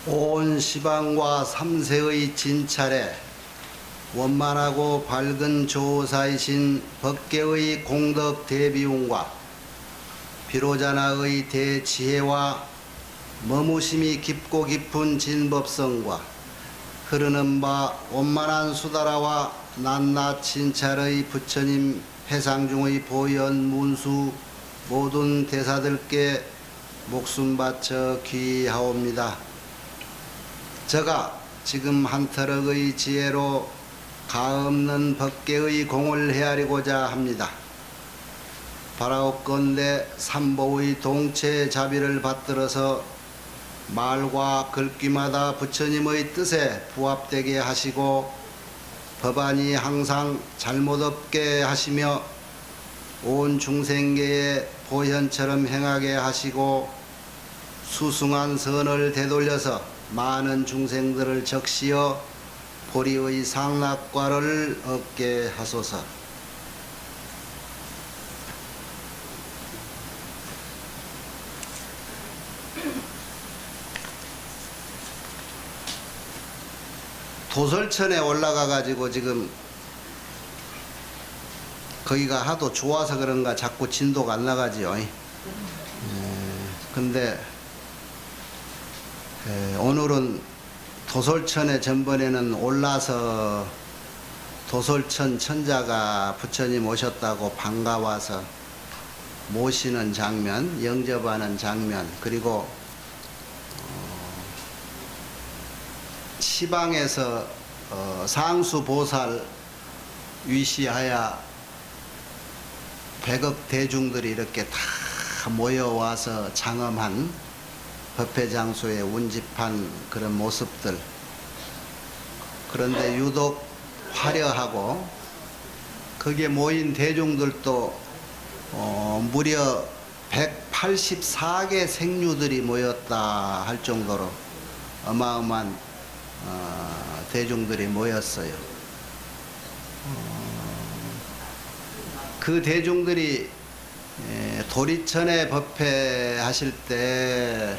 온 시방과 삼세의 진찰에 원만하고 밝은 조사이신 법계의 공덕 대비운과 비로자나의 대지혜와 머무심이 깊고 깊은 진법성과 흐르는 바 원만한 수다라와 낱낱 진찰의 부처님 해상중의 보현 문수 모든 대사들께 목숨 바쳐 귀하옵니다. 저가 지금 한터럭의 지혜로 가없는 법계의 공을 헤아리고자 합니다. 바라옵건대 삼보의 동체 자비를 받들어서 말과 글귀마다 부처님의 뜻에 부합되게 하시고 법안이 항상 잘못 없게 하시며 온 중생계에 보현처럼 행하게 하시고 수승한 선을 되돌려서 많은 중생들을 적시어 보리의 상락과를 얻게 하소서. 도솔천에 올라가 가지고 지금 거기가 하도 좋아서 그런가 자꾸 진도가 안 나가지요. 근데 오늘은 도솔천에 전번에는 올라서 도솔천 천자가 부처님 오셨다고 반가워서 모시는 장면, 영접하는 장면, 그리고 시방에서 상수보살 위시하여 100억 대중들이 이렇게 다 모여와서 장엄한 법회장소에 운집한 그런 모습들. 그런데 유독 화려하고 거기에 모인 대중들도 무려 184개 생류들이 모였다 할 정도로 어마어마한 대중들이 모였어요. 그 대중들이 도리천에 법회 하실 때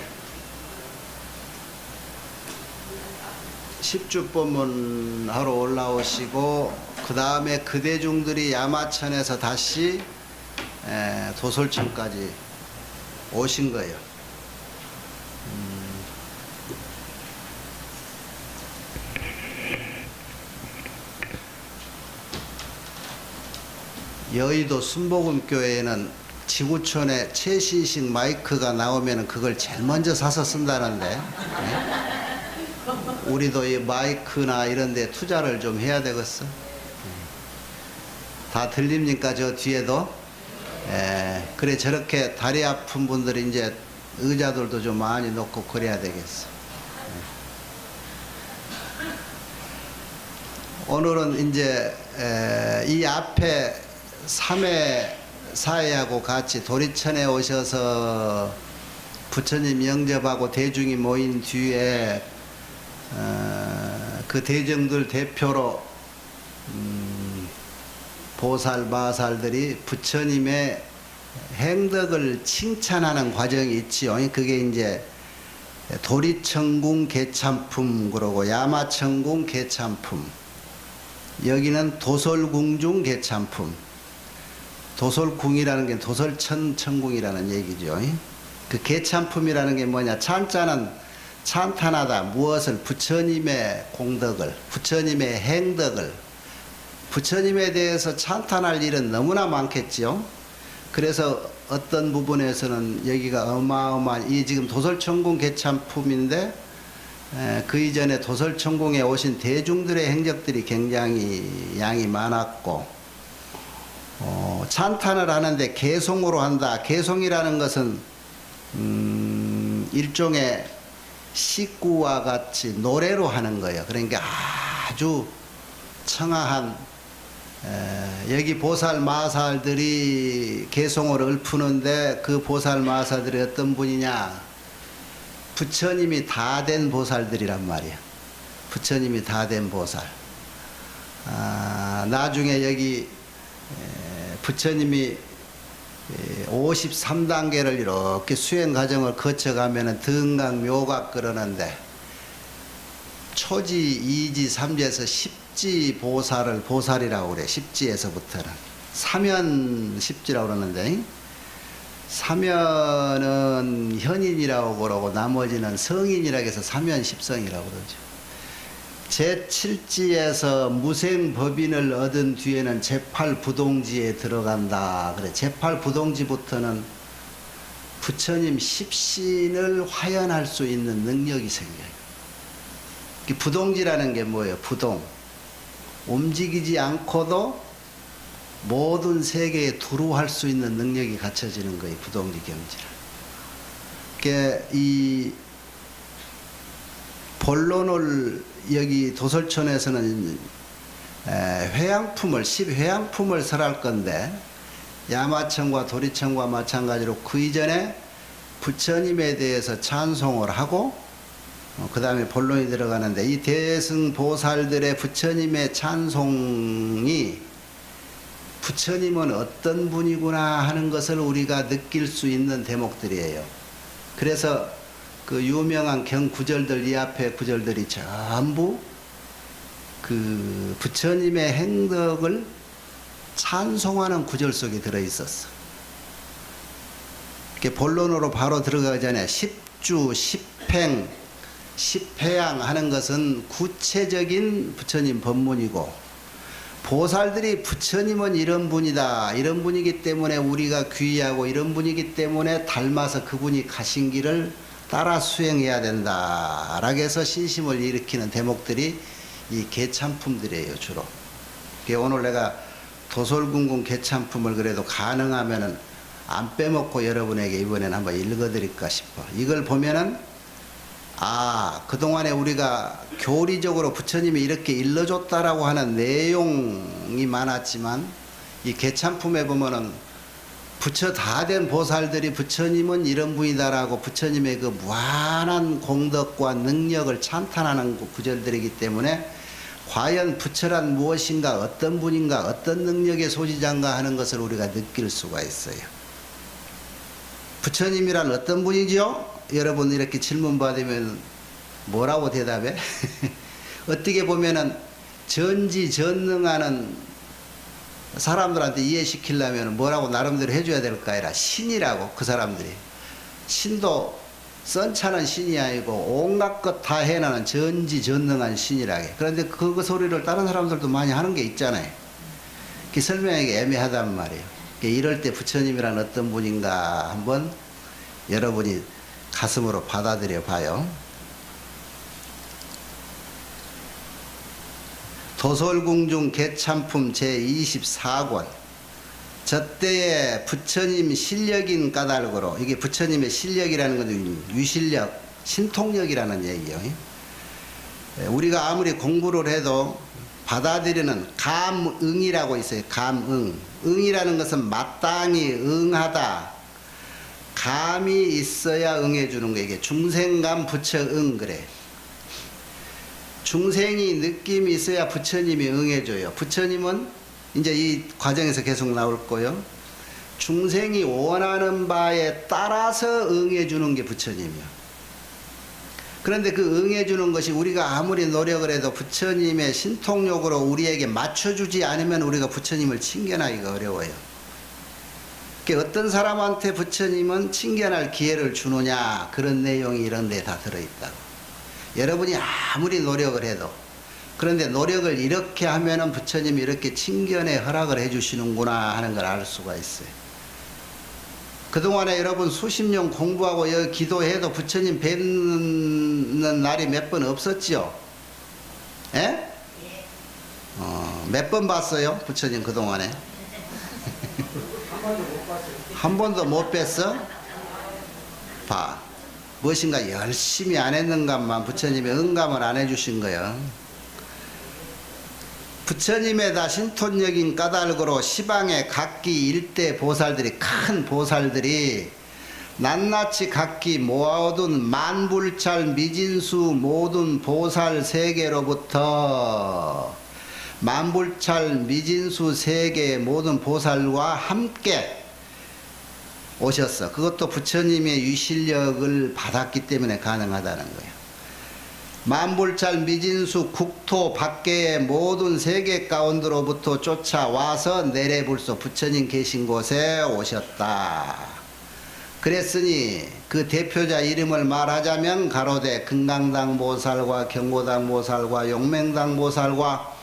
십주법문 하러 올라오시고 그 다음에 그 대중들이 야마천에서 다시 도솔천까지 오신 거예요. 여의도 순복음교회에는 지구촌에 최신식 마이크가 나오면 그걸 제일 먼저 사서 쓴다는데 우리도 이 마이크나 이런 데 투자를 좀 해야 되겠어. 다 들립니까 저 뒤에도? 그래 저렇게 다리 아픈 분들이 이제 의자들도 좀 많이 놓고 그래야 되겠어. 오늘은 이제 이 앞에 3회 사회하고 같이 도리천에 오셔서 부처님 영접하고 대중이 모인 뒤에 그 대중들 대표로 보살 마살들이 부처님의 행덕을 칭찬하는 과정이 있지요. 그게 이제 도리천궁 개참품 그러고 야마천궁 개참품, 여기는 도솔궁중 개참품. 도솔궁이라는 게 도솔천 천궁이라는 얘기죠. 그 개참품이라는 게 뭐냐? 찬자는 찬탄하다. 무엇을? 부처님의 공덕을, 부처님의 행덕을. 부처님에 대해서 찬탄할 일은 너무나 많겠지요. 그래서 어떤 부분에서는 여기가 어마어마한 이 지금 도솔천궁 개참품인데 그 이전에 도솔천궁에 오신 대중들의 행적들이 굉장히 양이 많았고 찬탄을 하는데 개송으로 한다. 개송이라는 것은 일종의 식구와 같이 노래로 하는 거예요. 그러니까 아주 청아한 여기 보살 마살들이 개송을 읊푸는데 그 보살 마살들이 어떤 분이냐? 부처님이 다 된 보살들이란 말이야. 부처님이 다 된 보살. 나중에 여기 부처님이 53단계를 이렇게 수행 과정을 거쳐가면은 등각 묘각 그러는데 초지, 이지, 삼지에서 십지 보살이라고 그래. 십지에서부터는. 사면 십지라고 그러는데, 사면은 현인이라고 그러고 나머지는 성인이라고 해서 사면 십성이라고 그러죠. 제7지에서 무생법인을 얻은 뒤에는 제8부동지에 들어간다. 그래. 제8부동지부터는 부처님 십신을 화연할 수 있는 능력이 생겨요. 부동지라는 게 뭐예요? 부동. 움직이지 않고도 모든 세계에 두루할 수 있는 능력이 갖춰지는 거예요. 부동지 경지라. 그러니까 이 본론을 여기 도솔촌에서는 회양품을 10회양품을 설할 건데 야마청과 도리청과 마찬가지로 그 이전에 부처님에 대해서 찬송을 하고 그 다음에 본론이 들어가는데 이 대승보살들의 부처님의 찬송이 부처님은 어떤 분이구나 하는 것을 우리가 느낄 수 있는 대목들이에요. 그래서 그 유명한 경구절들 이 앞에 구절들이 전부 그 부처님의 행덕을 찬송하는 구절 속에 들어있었어. 이렇게 본론으로 바로 들어가기 전에 십주, 십행, 십회양 하는 것은 구체적인 부처님 법문이고 보살들이 부처님은 이런 분이다. 이런 분이기 때문에 우리가 귀하고 이런 분이기 때문에 닮아서 그분이 가신 길을 따라 수행해야 된다. 라고 해서 신심을 일으키는 대목들이 이 개참품들이에요. 주로. 오늘 내가 도솔군궁 개참품을 그래도 가능하면은 안 빼먹고 여러분에게 이번에는 한번 읽어드릴까 싶어. 이걸 보면은 그동안에 우리가 교리적으로 부처님이 이렇게 일러줬다라고 하는 내용이 많았지만 이 개참품에 보면은 부처 다 된 보살들이 부처님은 이런 분이다라고 부처님의 그 무한한 공덕과 능력을 찬탄하는 구절들이기 때문에 과연 부처란 무엇인가, 어떤 분인가, 어떤 능력의 소지자인가 하는 것을 우리가 느낄 수가 있어요. 부처님이란 어떤 분이지요? 여러분 이렇게 질문 받으면 뭐라고 대답해? 어떻게 보면은 전지전능하는 사람들한테 이해시키려면 뭐라고 나름대로 해줘야 될까 아니라 신이라고. 그 사람들이 신도 썬차는 신이 아니고 온갖 것 다 해나는 전지전능한 신이라게. 그런데 그 소리를 다른 사람들도 많이 하는 게 있잖아요. 그게 설명하기 애매하단 말이에요. 이럴 때 부처님이란 어떤 분인가 한번 여러분이 가슴으로 받아들여 봐요. 도솔궁중 개참품 제24권. 저때의 부처님 실력인 까닭으로, 이게 부처님의 실력이라는 건 유실력, 신통력이라는 얘기예요. 우리가 아무리 공부를 해도 받아들이는 감응이라고 있어요. 감응. 응이라는 것은 마땅히 응하다. 감이 있어야 응해주는 거예요. 이게 중생감 부처 응 그래. 중생이 느낌이 있어야 부처님이 응해줘요. 부처님은 이제 이 과정에서 계속 나올 거요. 중생이 원하는 바에 따라서 응해주는 게 부처님이요. 그런데 그 응해주는 것이 우리가 아무리 노력을 해도 부처님의 신통력으로 우리에게 맞춰주지 않으면 우리가 부처님을 친견하기가 어려워요. 어떤 사람한테 부처님은 친견할 기회를 주느냐, 그런 내용이 이런 데 다 들어있다고. 여러분이 아무리 노력을 해도, 그런데 노력을 이렇게 하면은 부처님이 이렇게 친견에 허락을 해주시는구나 하는 걸 알 수가 있어요. 그동안에 여러분 수십 년 공부하고 여기 기도해도 부처님 뵙는 날이 몇 번 없었죠? 예? 몇 번 봤어요? 부처님 그동안에? 한 번도 못 뵀어? 봐. 무엇인가 열심히 안 했는가만 부처님이 응감을 안 해주신 거예요. 부처님의 다 신통력인 까닭으로 시방의 각기 일대 보살들이, 큰 보살들이 낱낱이 각기 모아둔 만불찰 미진수 모든 보살 세계로부터 만불찰 미진수 세계의 모든 보살과 함께 오셨어. 그것도 부처님의 유실력을 받았기 때문에 가능하다는 거예요. 만불찰 미진수 국토 밖의 모든 세계 가운데로부터 쫓아와서 내래불소 부처님 계신 곳에 오셨다. 그랬으니 그 대표자 이름을 말하자면 가로되 금강당 보살과 경고당 보살과 용맹당 보살과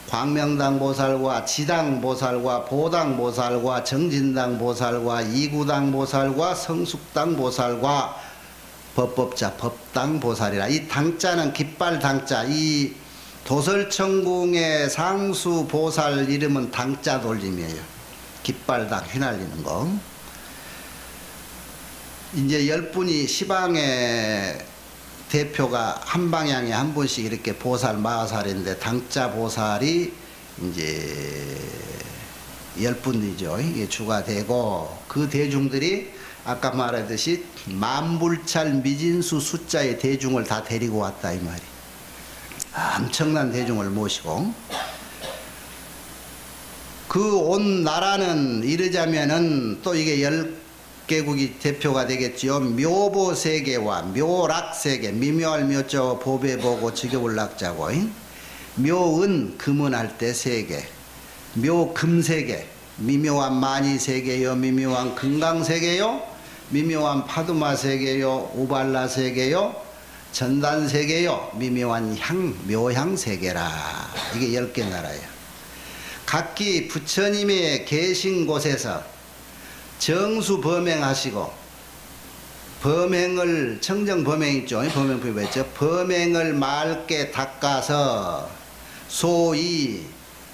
광명당 보살과 지당 보살과 보당 보살과 정진당 보살과 이구당 보살과 성숙당 보살과 법법자 법당 보살이라. 이 당자는 깃발 당자. 이 도설천궁의 상수 보살 이름은 당자 돌림이에요. 깃발당 휘날리는 거. 이제 10분이 시방의 대표가 한 방향에 한 분씩 이렇게 보살 마살인데 당자 보살이 이제 10분이죠. 이게 주가 되고 그 대중들이 아까 말했듯이 만불찰 미진수 숫자의 대중을 다 데리고 왔다 이 말이. 엄청난 대중을 모시고 그 온 나라는 이르자면은 또 이게 10개국이 대표가 되겠지요. 묘보세계와 묘락세계, 미묘할 묘자 보배보고 지겨울 낙자고, 묘은 금은할 때 세계, 묘금세계, 미묘한 만이세계요, 미묘한 금강세계요, 미묘한 파두마세계요, 우발라세계요, 전단세계요, 미묘한 묘향세계라. 이게 10개 나라예요. 각기 부처님이 계신 곳에서 정수 범행하시고, 범행을 청정 범행 있죠. 범행법이 있죠. 범행을 맑게 닦아서 소위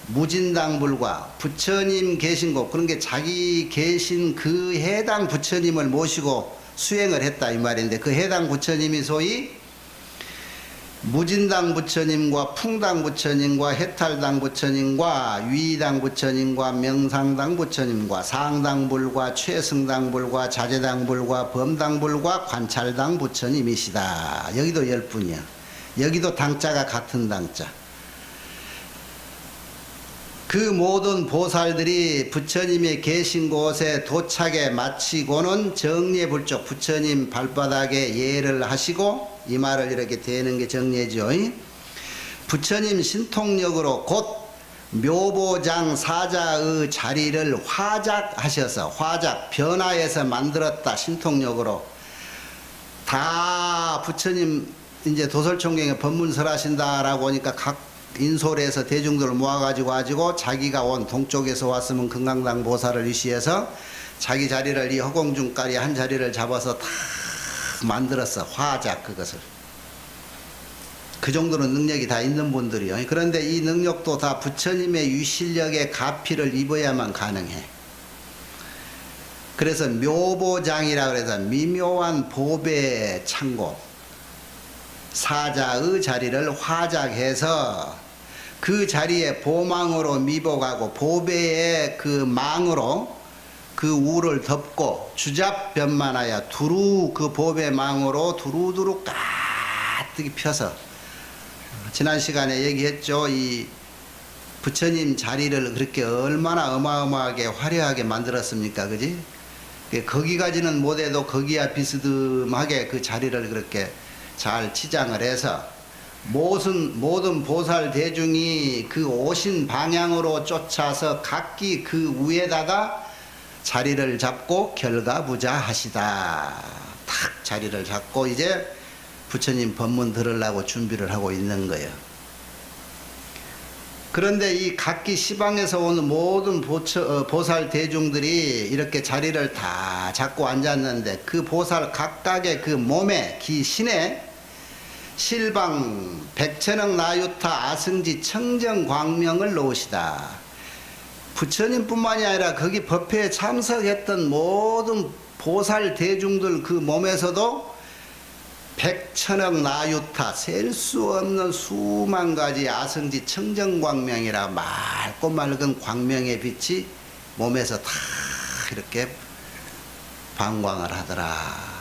무진당불과 부처님 계신 곳, 그런 게 자기 계신 그 해당 부처님을 모시고 수행을 했다 이 말인데, 그 해당 부처님이 소위 무진당 부처님과 풍당 부처님과 해탈당 부처님과 위당 부처님과 명상당 부처님과 상당불과 최승당불과 자재당불과 범당불과 관찰당 부처님이시다. 여기도 10분이야. 여기도 당자가 같은 당자. 그 모든 보살들이 부처님이 계신 곳에 도착에 마치고는 정례불쪽 부처님 발바닥에 예를 하시고, 이 말을 이렇게 대는 게 정례죠. 부처님 신통력으로 곧 묘보장 사자의 자리를 화작하셔서, 화작 변화해서 만들었다. 신통력으로 다 부처님 이제 도설총경에 법문설 하신다라고 하니까 각 인솔에서 대중들을 모아가지고 자기가 온 동쪽에서 왔으면 금강당 보살을 위시해서 자기 자리를 이 허공중까지 한 자리를 잡아서 다 만들었어. 화작 그것을. 그 정도는 능력이 다 있는 분들이요. 그런데 이 능력도 다 부처님의 유실력의 가피를 입어야만 가능해. 그래서 묘보장이라 그래서 미묘한 보배 창고, 사자의 자리를 화작해서 그 자리에 보망으로 미복하고 보배의 그 망으로 그 우를 덮고 주잡변만하여 두루 그 보배망으로 두루두루 가득히 펴서, 지난 시간에 얘기했죠. 이 부처님 자리를 그렇게 얼마나 어마어마하게 화려하게 만들었습니까? 그지? 거기까지는 못해도 거기야 비스듬하게 그 자리를 그렇게 잘 치장을 해서 모든 보살 대중이 그 오신 방향으로 쫓아서 각기 그 위에다가 자리를 잡고 결가부자 하시다. 탁 자리를 잡고 이제 부처님 법문 들으려고 준비를 하고 있는 거예요. 그런데 이 각기 시방에서 오는 모든 보살 대중들이 이렇게 자리를 다 잡고 앉았는데, 그 보살 각각의 그 몸에 기신에 실방 백천억 나유타 아승지 청정광명을 놓으시다. 부처님뿐만이 아니라 거기 법회에 참석했던 모든 보살 대중들 그 몸에서도 백천억 나유타 셀 수 없는 수만 가지 아승지 청정광명이라 맑고 맑은 광명의 빛이 몸에서 다 이렇게 방광을 하더라.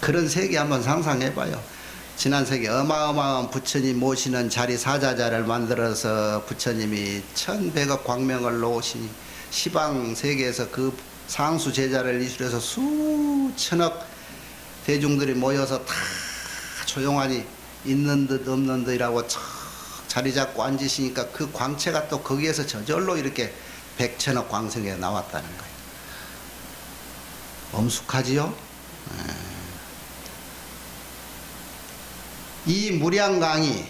그런 세계 한번 상상해봐요. 지난 세계 어마어마한 부처님 모시는 자리 사자자를 만들어서 부처님이 1100억 광명을 놓으시니 시방 세계에서 그 상수 제자를 이술해서 수천억 대중들이 모여서 다 조용하니 있는 듯 없는 듯이라고 척 자리 잡고 앉으시니까 그 광채가 또 거기에서 저절로 이렇게 백천억 광성에 나왔다는 거예요. 엄숙하지요? 이 무량강이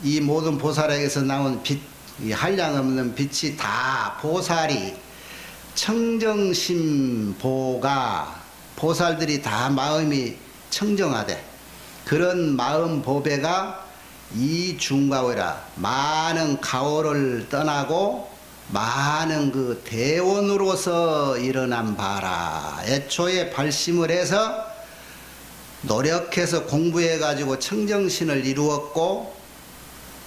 이 모든 보살에게서 나온 빛, 이 한량없는 빛이 다 보살이 청정심 보가 보살들이 다 마음이 청정하되 그런 마음 보배가 이 중가오라 많은 가오를 떠나고 많은 그 대원으로서 일어난 바라. 애초에 발심을 해서 노력해서 공부해 가지고 청정신을 이루었고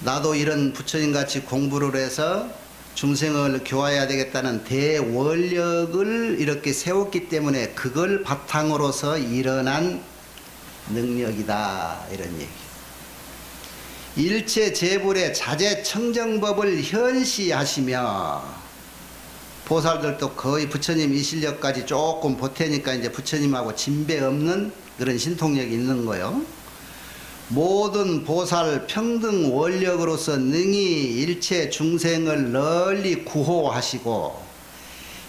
나도 이런 부처님같이 공부를 해서 중생을 교화해야 되겠다는 대원력을 이렇게 세웠기 때문에 그걸 바탕으로서 일어난 능력이다 이런 얘기. 일체 재불의 자재 청정법을 현시하시며 보살들도 거의 부처님 이 실력까지 조금 보태니까 이제 부처님하고 진배 없는 그런 신통력이 있는 거요. 모든 보살 평등 원력으로서 능히 일체 중생을 널리 구호하시고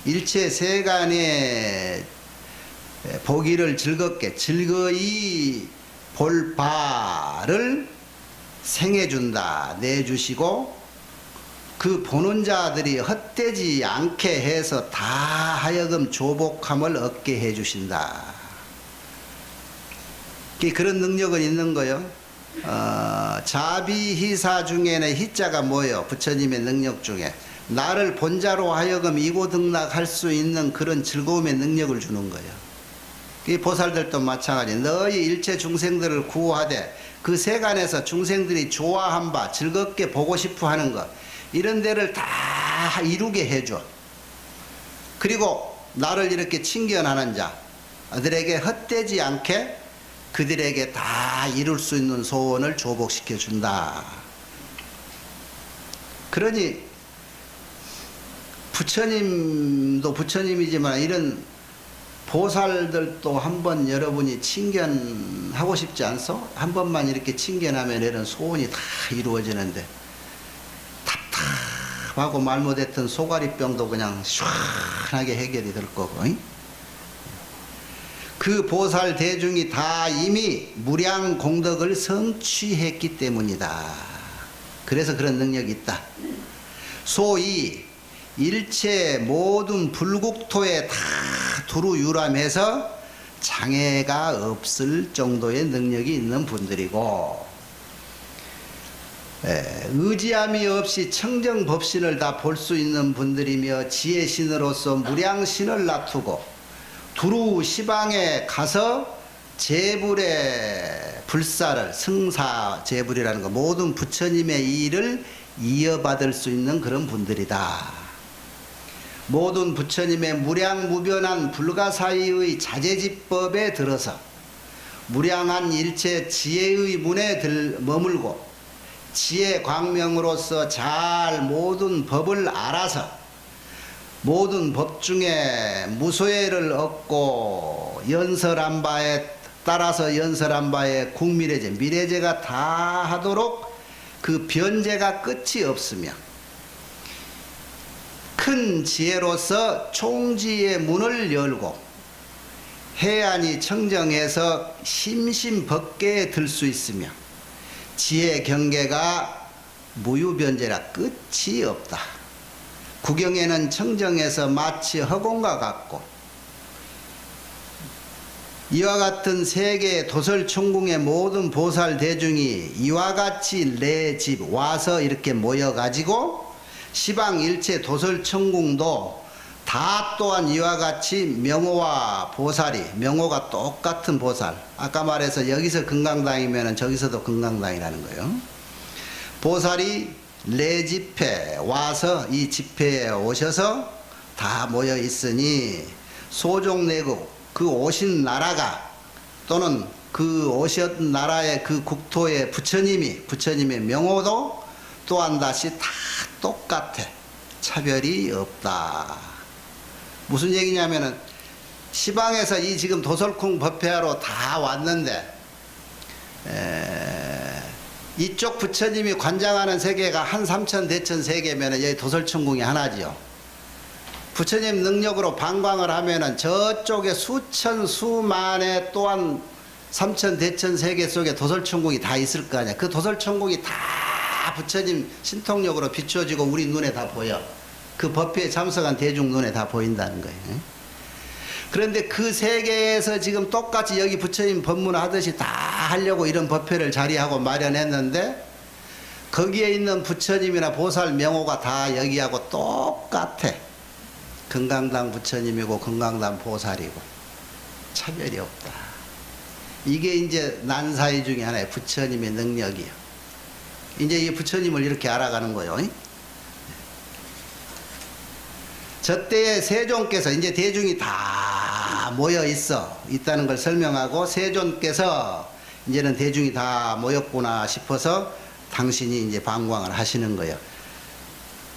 일체 세간의 보기를 즐거이 볼 바를 생해준다 내주시고 그 보는 자들이 헛되지 않게 해서 다 하여금 조복함을 얻게 해주신다. 그런 능력은 있는 거요. 자비희사 중에는 희자가 뭐예요? 부처님의 능력 중에 나를 본자로 하여금 이고등락할 수 있는 그런 즐거움의 능력을 주는 거예요. 이 보살들도 마찬가지. 너희 일체 중생들을 구호하되 그 세간에서 중생들이 좋아한 바 즐겁게 보고 싶어 하는 것 이런 데를 다 이루게 해줘. 그리고 나를 이렇게 친견하는 자들에게 헛되지 않게 그들에게 다 이룰 수 있는 소원을 조복시켜 준다. 그러니 부처님도 부처님이지만 이런 보살들도 한번 여러분이 친견하고 싶지 않소? 한 번만 이렇게 친견하면 이런 소원이 다 이루어지는데 답답하고 말 못했던 소가리병도 그냥 시원하게 해결이 될 거고. 그 보살 대중이 다 이미 무량 공덕을 성취했기 때문이다. 그래서 그런 능력이 있다. 소위 일체 모든 불국토에 다 두루 유람해서 장애가 없을 정도의 능력이 있는 분들이고 의지함이 없이 청정법신을 다 볼 수 있는 분들이며 지혜신으로서 무량신을 놔두고 두루 시방에 가서 재불의 불사를 승사 재불이라는 거 모든 부처님의 일을 이어받을 수 있는 그런 분들이다. 모든 부처님의 무량무변한 불가사의의 자재지법에 들어서 무량한 일체 지혜의 문에 머물고 지혜 광명으로서 잘 모든 법을 알아서 모든 법 중에 무소해를 얻고 연설한 바에 따라서 연설한 바에 국미래제 미래제가 다 하도록 그 변제가 끝이 없으며 큰 지혜로서 총지의 문을 열고 해안이 청정해서 심심법계에 들 수 있으며 지혜 경계가 무유변제라 끝이 없다. 구경에는 청정해서 마치 허공과 같고 이와 같은 세계 도설천궁의 모든 보살 대중이 이와 같이 내 집 와서 이렇게 모여가지고 시방 일체 도설천궁도 다 또한 이와 같이 명호와 보살이 명호가 똑같은 보살 아까 말해서 여기서 금강당이면 저기서도 금강당이라는 거예요. 보살이 내 집회 와서 이 집회에 오셔서 다 모여 있으니 소종내국 그 오신 나라가 또는 그 오신 나라의 그 국토의 부처님의 명호도 또한 다시 다 똑같아. 차별이 없다. 무슨 얘기냐면은 시방에서 이 지금 도설궁 법회하러 다 왔는데 이쪽 부처님이 관장하는 세계가 한 삼천 대천 세계면 여기 도설천궁이 하나지요. 부처님 능력으로 방광을 하면은 저쪽에 수천 수만의 또한 삼천 대천 세계 속에 도설천궁이 다 있을 거 아니야. 그 도설천궁이 다 부처님 신통력으로 비춰지고 우리 눈에 다 보여. 그 법회에 참석한 대중 눈에 다 보인다는 거예요. 그런데 그 세계에서 지금 똑같이 여기 부처님 법문하듯이 다 하려고 이런 법회를 자리하고 마련했는데 거기에 있는 부처님이나 보살 명호가 다 여기하고 똑같아. 금강당 부처님이고 금강당 보살이고 차별이 없다. 이게 이제 난사이 중에 하나의 부처님의 능력이요. 이제 이 부처님을 이렇게 알아가는 거예요. 저때에 세존께서 이제 대중이 다 모여 있다는 걸 설명하고 세존께서 이제는 대중이 다 모였구나 싶어서 당신이 이제 방광을 하시는 거예요.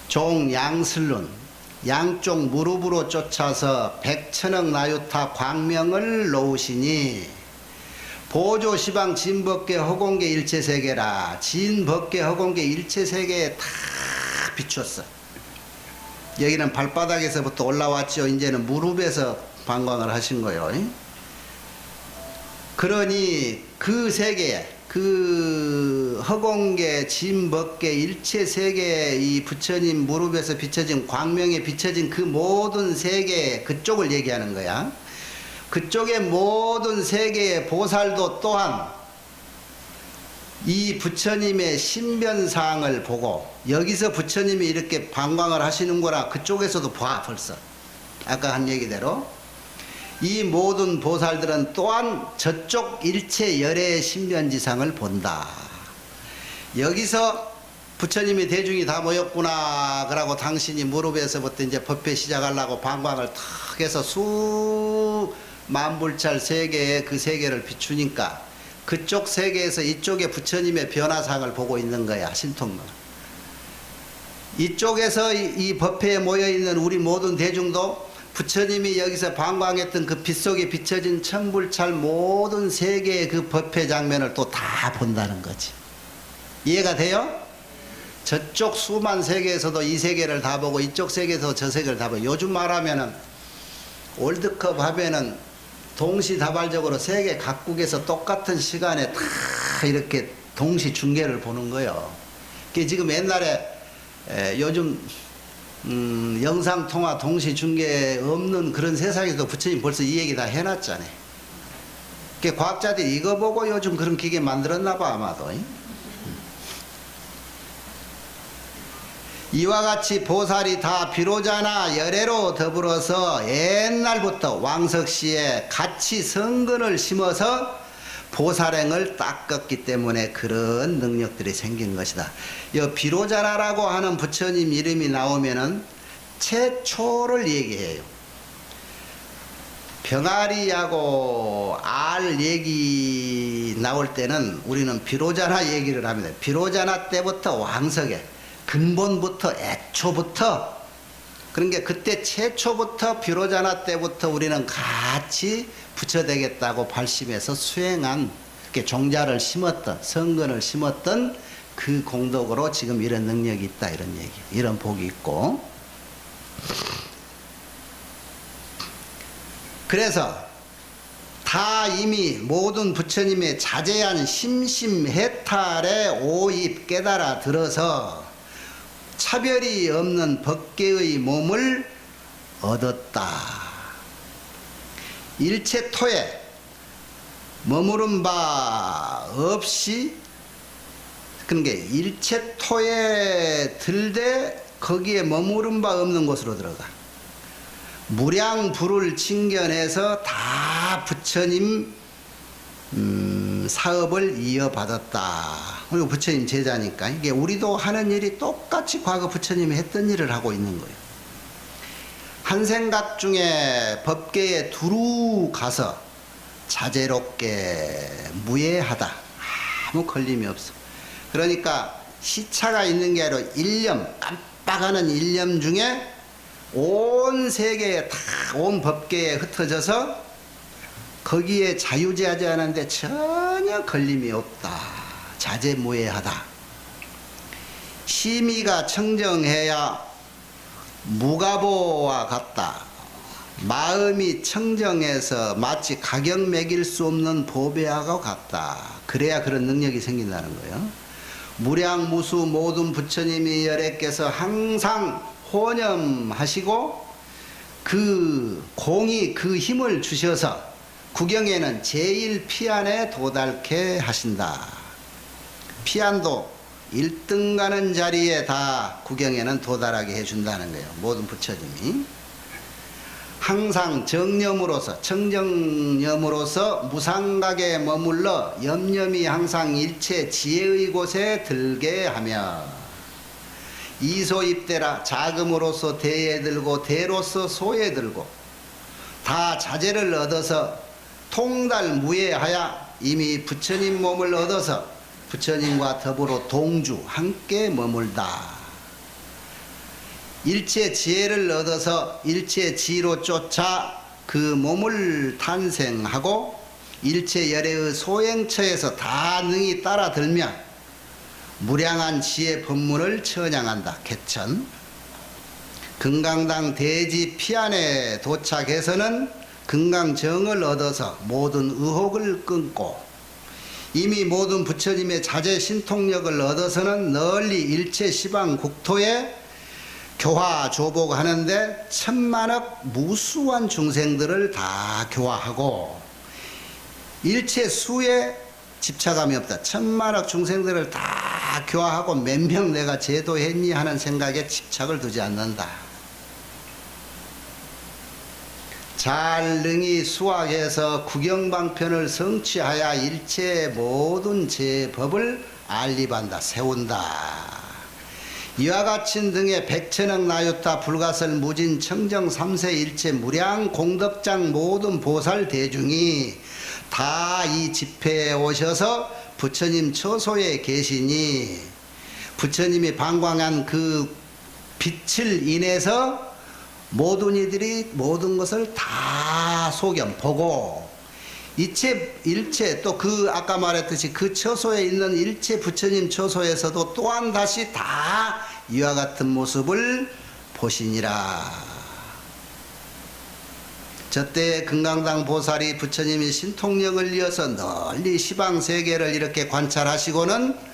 종양슬룬 양쪽 무릎으로 쫓아서 백천억 나유타 광명을 놓으시니 보조 시방 진법계 허공계 일체세계라. 진법계 허공계 일체세계에 다 비추었어. 여기는 발바닥에서부터 올라왔죠. 이제는 무릎에서 방광을 하신 거예요. 그러니 그 세계에 그 허공계 진법계 일체세계에 이 부처님 무릎에서 비춰진 광명에 비춰진 그 모든 세계 그쪽을 얘기하는 거야. 그쪽의 모든 세계의 보살도 또한 이 부처님의 신변상을 보고 여기서 부처님이 이렇게 방광을 하시는구나 그쪽에서도 봐 벌써. 아까 한 얘기대로 이 모든 보살들은 또한 저쪽 일체 열애의 신변지상을 본다. 여기서 부처님이 대중이 다 모였구나 그러고 당신이 무릎에서부터 이제 법회 시작하려고 방광을 탁 해서 수만불찰 세계에 그 세계를 비추니까 그쪽 세계에서 이쪽에 부처님의 변화상을 보고 있는 거야. 신통론. 이쪽에서 이 법회에 모여있는 우리 모든 대중도 부처님이 여기서 방광했던 그 빛 속에 비춰진 천불찰 모든 세계의 그 법회 장면을 또 다 본다는 거지. 이해가 돼요? 저쪽 수만 세계에서도 이 세계를 다 보고 이쪽 세계에서 저 세계를 다 보고 요즘 말하면은 월드컵 하면은 동시다발적으로 세계 각국에서 똑같은 시간에 다 이렇게 동시 중계를 보는 거예요. 그게 지금 옛날에 요즘 영상통화 동시 중계 없는 그런 세상에도 부처님 벌써 이 얘기 다 해놨잖아요. 그 과학자들이 이거 보고 요즘 그런 기계 만들었나 봐 아마도. 이와 같이 보살이 다 비로자나 열애로 더불어서 옛날부터 왕석시에 같이 성근을 심어서 보살행을 닦았기 때문에 그런 능력들이 생긴 것이다. 이 비로자나라고 하는 부처님 이름이 나오면은 최초를 얘기해요. 병아리하고 알 얘기 나올 때는 우리는 비로자나 얘기를 합니다. 비로자나 때부터 왕석에 근본부터 애초부터 그러니까 그때 최초부터 비로자나 때부터 우리는 같이 부처되겠다고 발심해서 수행한 이렇게 종자를 심었던 성근을 심었던 그 공덕으로 지금 이런 능력이 있다 이런 얘기 이런 복이 있고 그래서 다 이미 모든 부처님의 자제한 심심해탈에 오입 깨달아 들어서 차별이 없는 법계의 몸을 얻었다. 일체토에 머무른 바 없이 그러니까 일체토에 들되 거기에 머무른 바 없는 곳으로 들어가. 무량불을 칭견해서 다 부처님 사업을 이어받았다. 그리고 부처님 제자니까 이게 우리도 하는 일이 똑같이 과거 부처님이 했던 일을 하고 있는 거예요. 한 생각 중에 법계에 두루 가서 자제롭게 무예하다. 아무 걸림이 없어. 그러니까 시차가 있는 게 아니라 일념, 깜빡하는 일념 중에 온 세계에 다 온 법계에 흩어져서 거기에 자유자재하는데 전혀 걸림이 없다. 자재무해하다. 심의가 청정해야 무가보와 같다. 마음이 청정해서 마치 가격 매길 수 없는 보배하고 같다. 그래야 그런 능력이 생긴다는 거예요. 무량무수 모든 부처님이 열애께서 항상 호념하시고 그 공이 그 힘을 주셔서 구경에는 제일 피안에 도달케 하신다. 피안도 1등 가는 자리에 다 구경에는 도달하게 해준다는 거예요. 모든 부처님이. 항상 정념으로서 청정념으로서 무상각에 머물러 염념이 항상 일체 지혜의 곳에 들게 하며 이소입대라 자금으로서 대에 들고 대로서 소에 들고 다 자재를 얻어서 통달무예하여 이미 부처님 몸을 얻어서 부처님과 더불어 동주 함께 머물다. 일체 지혜를 얻어서 일체 지로 쫓아 그 몸을 탄생하고 일체 열애의 소행처에서 다 능히 따라들며 무량한 지혜 법문을 천양한다. 개천 금강당 대지 피안에 도착해서는 금강정을 얻어서 모든 의혹을 끊고 이미 모든 부처님의 자제 신통력을 얻어서는 널리 일체 시방 국토에 교화 조복하는데 천만억 무수한 중생들을 다 교화하고 일체 수에 집착함이 없다. 천만억 중생들을 다 교화하고 몇 명 내가 제도했니 하는 생각에 집착을 두지 않는다. 잘 능히 수학해서 구경방편을 성취하여 일체 모든 제법을 알리반다. 세운다. 이와 같은 등의 백천억 나유타 불가설 무진 청정 삼세 일체 무량 공덕장 모든 보살 대중이 다 이 집회에 오셔서 부처님 처소에 계시니 부처님이 방광한 그 빛을 인해서 모든 이들이 모든 것을 다 소견 보고 일체 또 그 아까 말했듯이 그 처소에 있는 일체 부처님 처소에서도 또한 다시 다 이와 같은 모습을 보시니라. 저때 금강당 보살이 부처님이 신통력을 이어서 널리 시방세계를 이렇게 관찰하시고는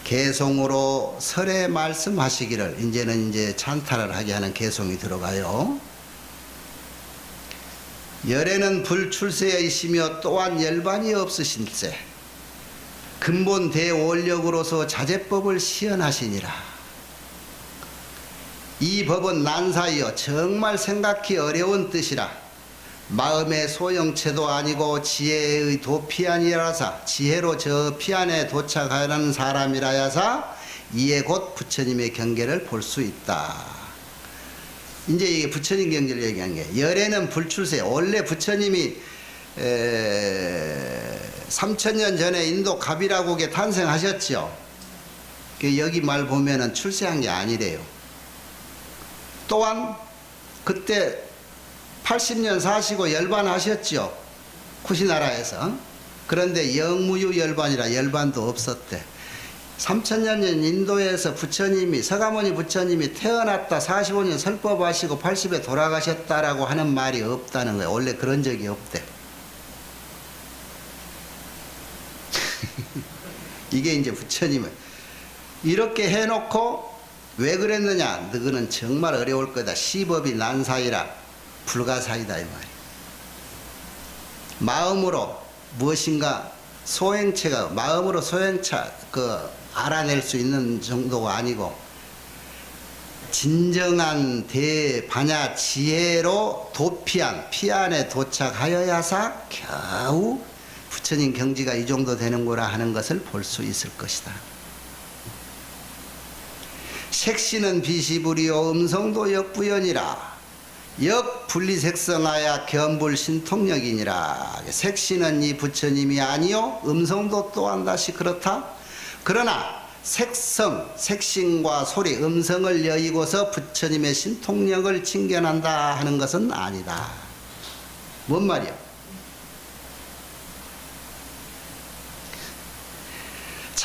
개송으로 설에 말씀하시기를 이제는 이제 찬탈을 하게 하는 개송이 들어가요. 열에는 불출세이시며 또한 열반이 없으신세 근본 대원력으로서 자제법을 시연하시니라. 이 법은 난사이여 정말 생각히 어려운 뜻이라. 마음의 소형체도 아니고 지혜의 도피안이라사 지혜로 저 피안에 도착하는 사람이라야사 이에 곧 부처님의 경계를 볼 수 있다. 이제 이게 부처님 경계를 얘기한 게 열에는 불출세. 원래 부처님이 3000년 전에 인도 가비라국에 탄생하셨죠. 여기 말 보면은 출세한 게 아니래요. 또한 그때 80년 사시고 열반하셨죠. 쿠시나라에서. 그런데 영무유 열반이라 열반도 없었대. 3000년 전 인도에서 부처님이 서가모니 부처님이 태어났다 45년 설법하시고 80에 돌아가셨다라고 하는 말이 없다는 거예요. 원래 그런 적이 없대. 이게 이제 부처님은 이렇게 해놓고 왜 그랬느냐? 너희는 정말 어려울 거다. 시법이 난사이라 불가사이다 이 말이야. 마음으로 무엇인가 소행체가 마음으로 소행차 알아낼 수 있는 정도가 아니고 진정한 대반야 지혜로 도피안 피안에 도착하여야사 겨우 부처님 경지가 이 정도 되는구나 하는 것을 볼 수 있을 것이다. 색시는 비시불이요 음성도 역부연이라. 역분리색성하야 견불신통력이니라. 색시는 이 부처님이 아니요 음성도 또한 다시 그렇다. 그러나 색성, 색신과 소리, 음성을 여의고서 부처님의 신통력을 칭견한다 하는 것은 아니다. 뭔 말이야?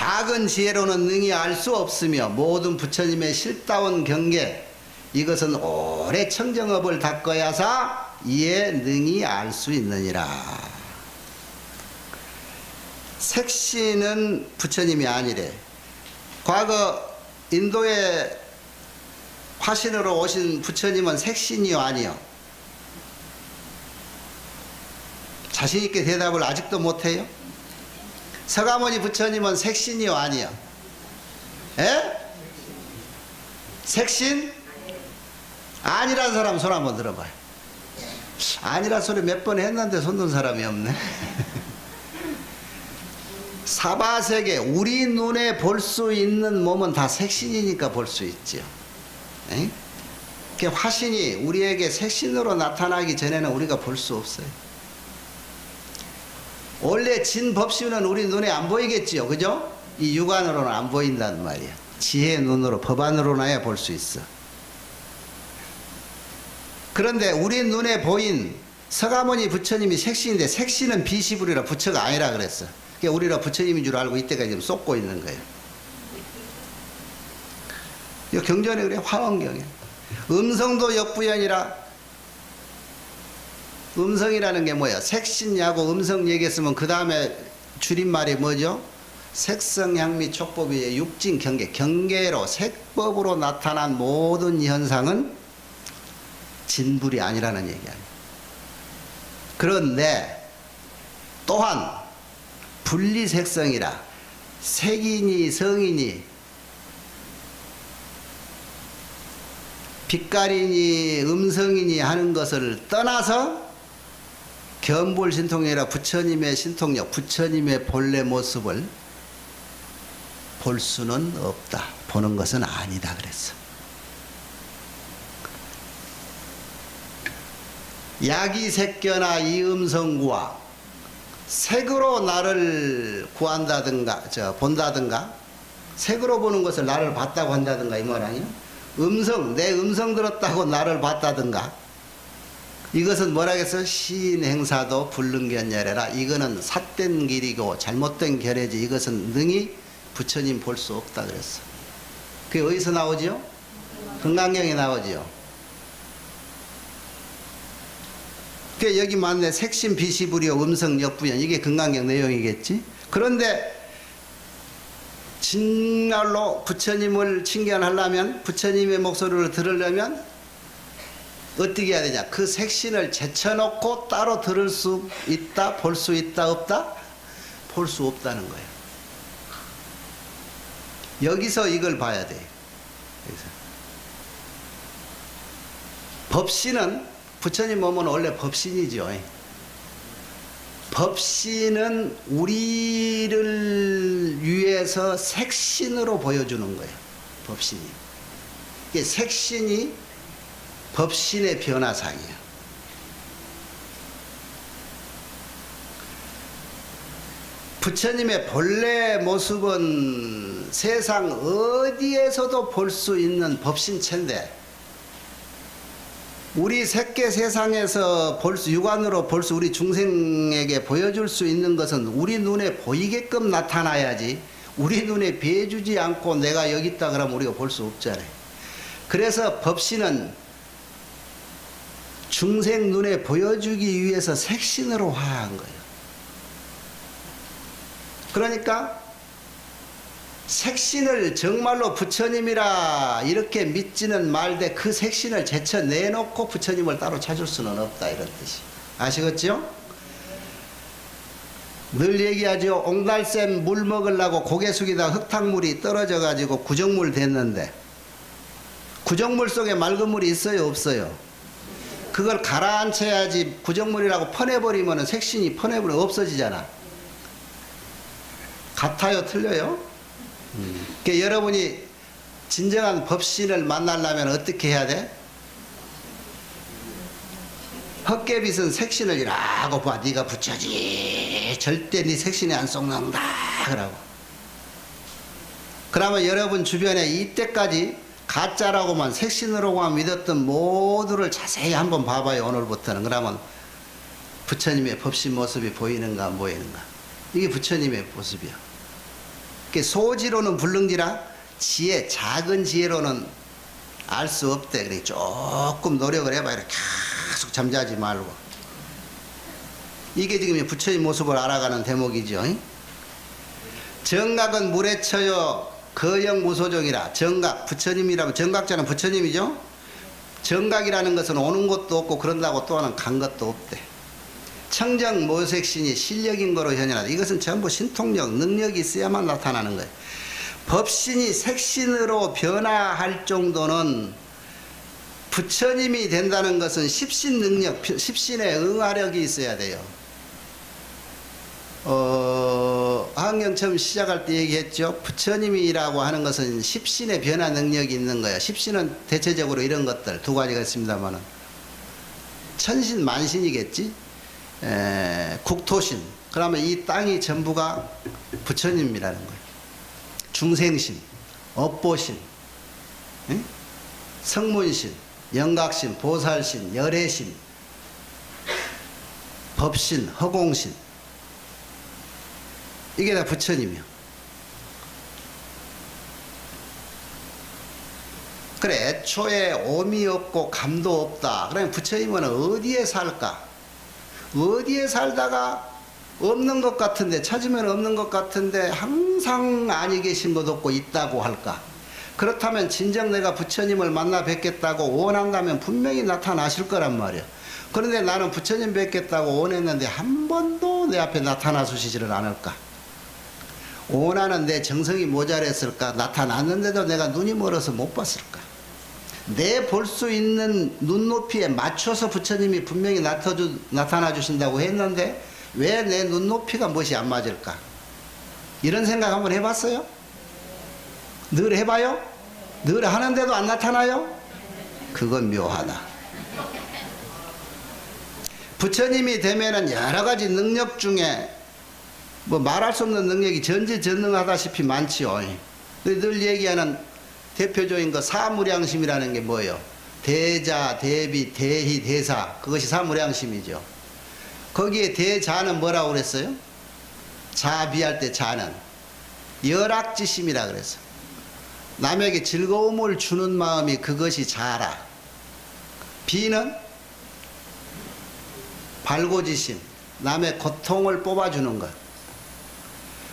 작은 지혜로는 능히 알 수 없으며 모든 부처님의 실다운 경계 이것은 오래 청정업을 닦아야사 이에 능히 알 수 있느니라. 색신은 부처님이 아니래. 과거 인도에 화신으로 오신 부처님은 색신이요 아니요? 자신있게 대답을 아직도 못해요? 서가모니 부처님은 색신이요 아니요? 에? 색신? 아니란 사람 손 한번 들어봐요. 아니란 소리 몇 번 했는데 손 든 사람이 없네. 사바세계 우리 눈에 볼 수 있는 몸은 다 색신이니까 볼 수 있죠. 그 화신이 우리에게 색신으로 나타나기 전에는 우리가 볼 수 없어요. 원래 진법신은 우리 눈에 안 보이겠지요. 그죠? 이 육안으로는 안 보인단 말이야. 지혜 눈으로 법안으로나야 볼 수 있어. 그런데 우리 눈에 보인 서가모니 부처님이 색신인데 색신은 비시불이라 부처가 아니라 그랬어. 그러니까 우리가 부처님인 줄 알고 이때까지 지금 쏟고 있는 거예요. 이 경전에 그래. 화엄경에 음성도 역부연이라. 음성이라는 게 뭐야? 색신야고 음성 얘기했으면 그 다음에 줄임말이 뭐죠? 색성향미 촉법의 육진 경계, 경계로 색법으로 나타난 모든 현상은 진불이 아니라는 얘기 아니에요. 그런데 또한 분리색성이라 색이니 성이니 빛깔이니 음성이니 하는 것을 떠나서 견불신통이라 부처님의 신통력, 부처님의 본래 모습을 볼 수는 없다. 보는 것은 아니다 그랬어. 야기색견아 이음성구와 색으로 나를 구한다든가 본다든가 색으로 보는 것을 나를 봤다고 한다든가 이 말 아니에요? 음성, 내 음성 들었다고 나를 봤다든가 이것은 뭐라겠어? 시인행사도 불능견열해라. 이거는 삿된 길이고 잘못된 결이지 이것은 능히 부처님 볼 수 없다 그랬어. 그게 어디서 나오지요? 금강경에 나오지요. 그 여기 맞네. 색신 비시불이요 음성 역부연 이게 금강경 내용이겠지. 그런데 진말로 부처님을 칭견하려면 부처님의 목소리를 들으려면 어떻게 해야 되냐? 그 색신을 제쳐놓고 따로 들을 수 있다, 볼 수 있다, 없다? 볼 수 없다는 거예요. 여기서 이걸 봐야 돼. 여기서. 법신은 부처님 몸은 원래 법신이죠. 법신은 우리를 위해서 색신으로 보여주는 거예요. 법신이. 이게 색신이 법신의 변화상이에요. 부처님의 본래 모습은 세상 어디에서도 볼 수 있는 법신체인데 우리 색계 세상에서 육안으로 볼 수 우리 중생에게 보여줄 수 있는 것은 우리 눈에 보이게끔 나타나야지 우리 눈에 비해주지 않고 내가 여기 있다 그러면 우리가 볼 수 없잖아요. 그래서 법신은 중생 눈에 보여주기 위해서 색신으로 화한 거예요. 그러니까 색신을 정말로 부처님이라 이렇게 믿지는 말되 그 색신을 제쳐내놓고 부처님을 따로 찾을 수는 없다 이런 뜻이. 아시겠죠? 늘 얘기하죠. 옹달샘 물 먹으려고 고개 숙이다 흙탕물이 떨어져 가지고 구정물 됐는데 구정물 속에 맑은 물이 있어요 없어요? 그걸 가라앉혀야지. 구정물이라고 퍼내버리면 색신이 퍼내버리면 없어지잖아. 같아요 틀려요? 그러니까 여러분이 진정한 법신을 만나려면 어떻게 해야 돼? 헛개빗은 색신을 이라고 봐. 네가 부처지. 절대 네 색신에 안 쏙는다. 그러고. 그러면 여러분 주변에 이때까지 가짜라고만 색신으로만 믿었던 모두를 자세히 한번 봐봐요. 오늘부터는. 그러면 부처님의 법신 모습이 보이는가 안 보이는가. 이게 부처님의 모습이야. 소지로는 불능지라 지혜, 작은 지혜로는 알 수 없대. 그래 조금 노력을 해봐. 이렇게 계속 잠자지 말고. 이게 지금 부처님 모습을 알아가는 대목이죠. 정각은 물에 쳐요 거영 무소정이라. 정각, 부처님이라면 정각자는 부처님이죠. 정각이라는 것은 오는 것도 없고 그런다고 또한 간 것도 없대. 청정 모색신이 실력인 거로 현현하다. 이것은 전부 신통력, 능력이 있어야만 나타나는 거예요. 법신이 색신으로 변화할 정도는 부처님이 된다는 것은 십신 능력, 십신의 응화력이 있어야 돼요. 하은경 처음 시작할 때 얘기했죠. 부처님이라고 하는 것은 십신의 변화 능력이 있는 거예요. 십신은 대체적으로 이런 것들 두 가지가 있습니다만은 천신 만신이겠지. 국토신. 그러면 이 땅이 전부가 부처님이라는 거예요. 중생신, 업보신, 성문신, 영각신, 보살신, 열애신, 법신, 허공신. 이게 다 부처님이요. 그래, 애초에 오미 없고 감도 없다. 그러면 부처님은 어디에 살까? 어디에 살다가 없는 것 같은데, 찾으면 없는 것 같은데 항상 아니 계신 것 없고 있다고 할까? 그렇다면 진정 내가 부처님을 만나 뵙겠다고 원한다면 분명히 나타나실 거란 말이야. 그런데 나는 부처님 뵙겠다고 원했는데 한 번도 내 앞에 나타나 주시지를 않을까? 원하는 내 정성이 모자랐을까? 나타났는데도 내가 눈이 멀어서 못 봤을까? 내 볼 수 있는 눈높이에 맞춰서 부처님이 분명히 나타나 주신다고 했는데 왜 내 눈높이가 멋이 안 맞을까? 이런 생각 한번 해봤어요? 늘 해봐요? 늘 하는데도 안 나타나요? 그건 묘하다. 부처님이 되면은 여러 가지 능력 중에 뭐 말할 수 없는 능력이 전지전능하다시피 많지요. 늘 얘기하는 대표적인 거 사무량심이라는 게 뭐예요? 대자, 대비, 대희, 대사. 그것이 사무량심이죠. 거기에 대자는 뭐라고 그랬어요? 자비할 때 자는 열악지심이라 그랬어. 남에게 즐거움을 주는 마음이 그것이 자라. 비는 발고지심, 남의 고통을 뽑아주는 것.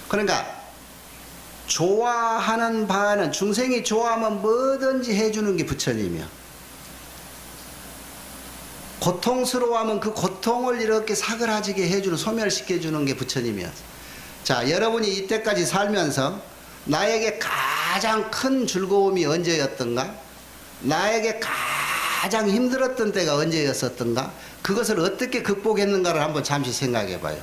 그러니까 좋아하는 바는 중생이 좋아하면 뭐든지 해주는 게 부처님이야. 고통스러워하면 그 고통을 이렇게 사그라지게 해주는, 소멸시켜주는 게 부처님이야. 자, 여러분이 이때까지 살면서 나에게 가장 큰 즐거움이 언제였던가? 나에게 가장 힘들었던 때가 언제였었던가? 그것을 어떻게 극복했는가를 한번 잠시 생각해 봐요.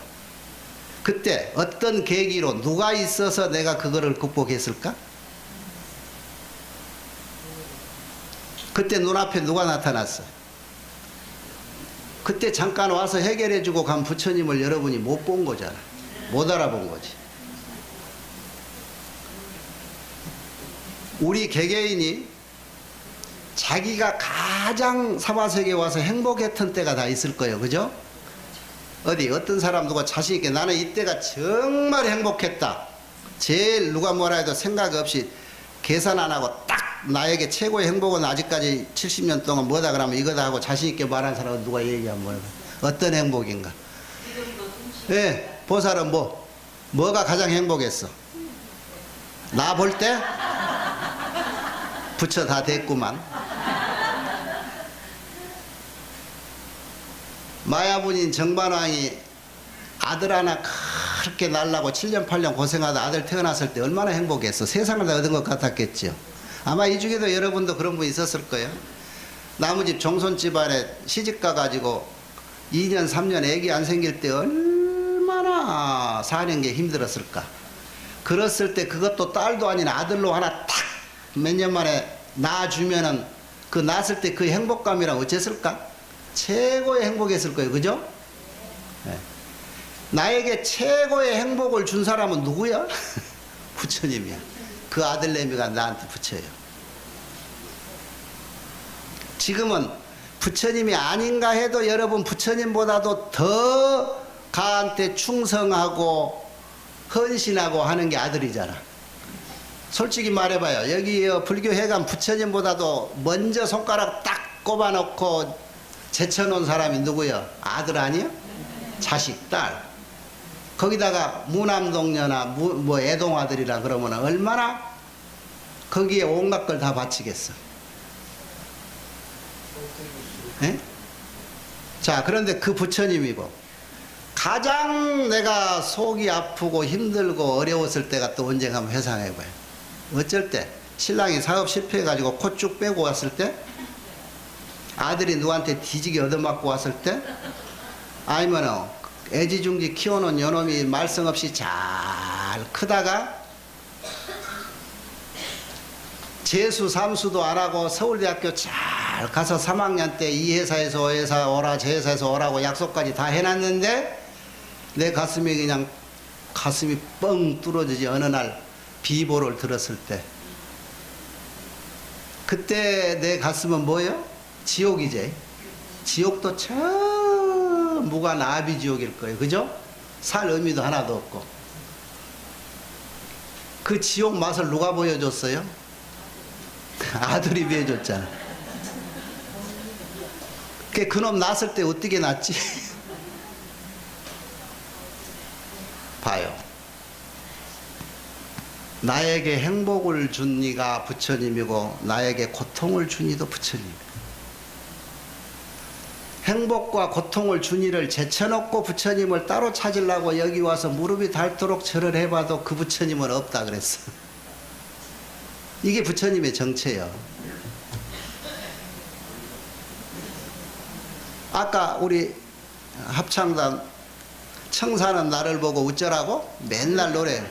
그때 어떤 계기로 누가 있어서 내가 그거를 극복했을까? 그때 눈앞에 누가 나타났어? 그때 잠깐 와서 해결해 주고 간 부처님을 여러분이 못 본 거잖아. 못 알아본 거지. 우리 개개인이 자기가 가장 사바세계에 와서 행복했던 때가 다 있을 거예요. 그죠? 어떤 사람 누가 자신 있게 나는 이때가 정말 행복했다. 제일 누가 뭐라 해도 생각 없이 계산 안 하고 딱 나에게 최고의 행복은 아직까지 70년 동안 뭐다 그러면 이거다 하고 자신 있게 말한 사람은 누가 얘기하면 뭐라 어떤 행복인가? 예, 보살은 뭐가 가장 행복했어? 나 볼 때? 부처 다 됐구만. 마야분인 정반왕이 아들 하나 그렇게 날라고 7년 8년 고생하다 아들 태어났을 때 얼마나 행복했어. 세상을 다 얻은 것 같았겠죠. 아마 이 중에도 여러분도 그런 분 있었을 거예요. 나무집 종손집안에 시집가 가지고 2년 3년 애기 안 생길 때 얼마나 사는 게 힘들었을까. 그랬을 때 그것도 딸도 아닌 아들로 하나 탁 몇 년 만에 낳아주면은 그 낳았을 때 그 행복감이랑 어쨌을까? 최고의 행복했을 거예요. 그죠? 네. 나에게 최고의 행복을 준 사람은 누구야? 부처님이야. 그 아들내미가 나한테 부처예요. 지금은 부처님이 아닌가 해도 여러분 부처님보다도 더 가한테 충성하고 헌신하고 하는 게 아들이잖아. 솔직히 말해봐요. 여기 불교회관 부처님보다도 먼저 손가락 딱 꼽아놓고 제쳐놓은 사람이 누구요? 아들 아니요? 자식, 딸. 거기다가 무남동녀나 뭐 애동아들이라 그러면 얼마나 거기에 온갖 걸 다 바치겠어. 예? 자, 그런데 그 부처님이고 가장 내가 속이 아프고 힘들고 어려웠을 때가 또 언젠가 한번 회상해봐요. 어쩔 때 신랑이 사업 실패해가지고 코 쭉 빼고 왔을 때, 아들이 누구한테 뒤지게 얻어맞고 왔을 때, 아니면 애지중지 키워놓은 요놈이 말썽 없이 잘 크다가 재수 삼수도 안 하고 서울대학교 잘 가서 3학년 때 이 회사에서 회사 오라 저 회사에서 오라고 약속까지 다 해놨는데 내 가슴이 그냥 가슴이 뻥 뚫어지지. 어느 날 비보를 들었을 때 그때 내 가슴은 뭐예요? 지옥이지. 지옥도 저 무관 아비지옥일 거예요. 그죠? 살 의미도 하나도 없고. 그 지옥 맛을 누가 보여줬어요? 아들이 보여줬잖아. 그놈 낳았을 때 어떻게 낳지? 봐요. 나에게 행복을 준 이가 부처님이고 나에게 고통을 준 이도 부처님이에요. 행복과 고통을 준 이를 제쳐놓고 부처님을 따로 찾으려고 여기 와서 무릎이 닳도록 절을 해봐도 그 부처님은 없다 그랬어. 이게 부처님의 정체예요. 아까 우리 합창단 청사는 나를 보고 웃자라고 맨날 노래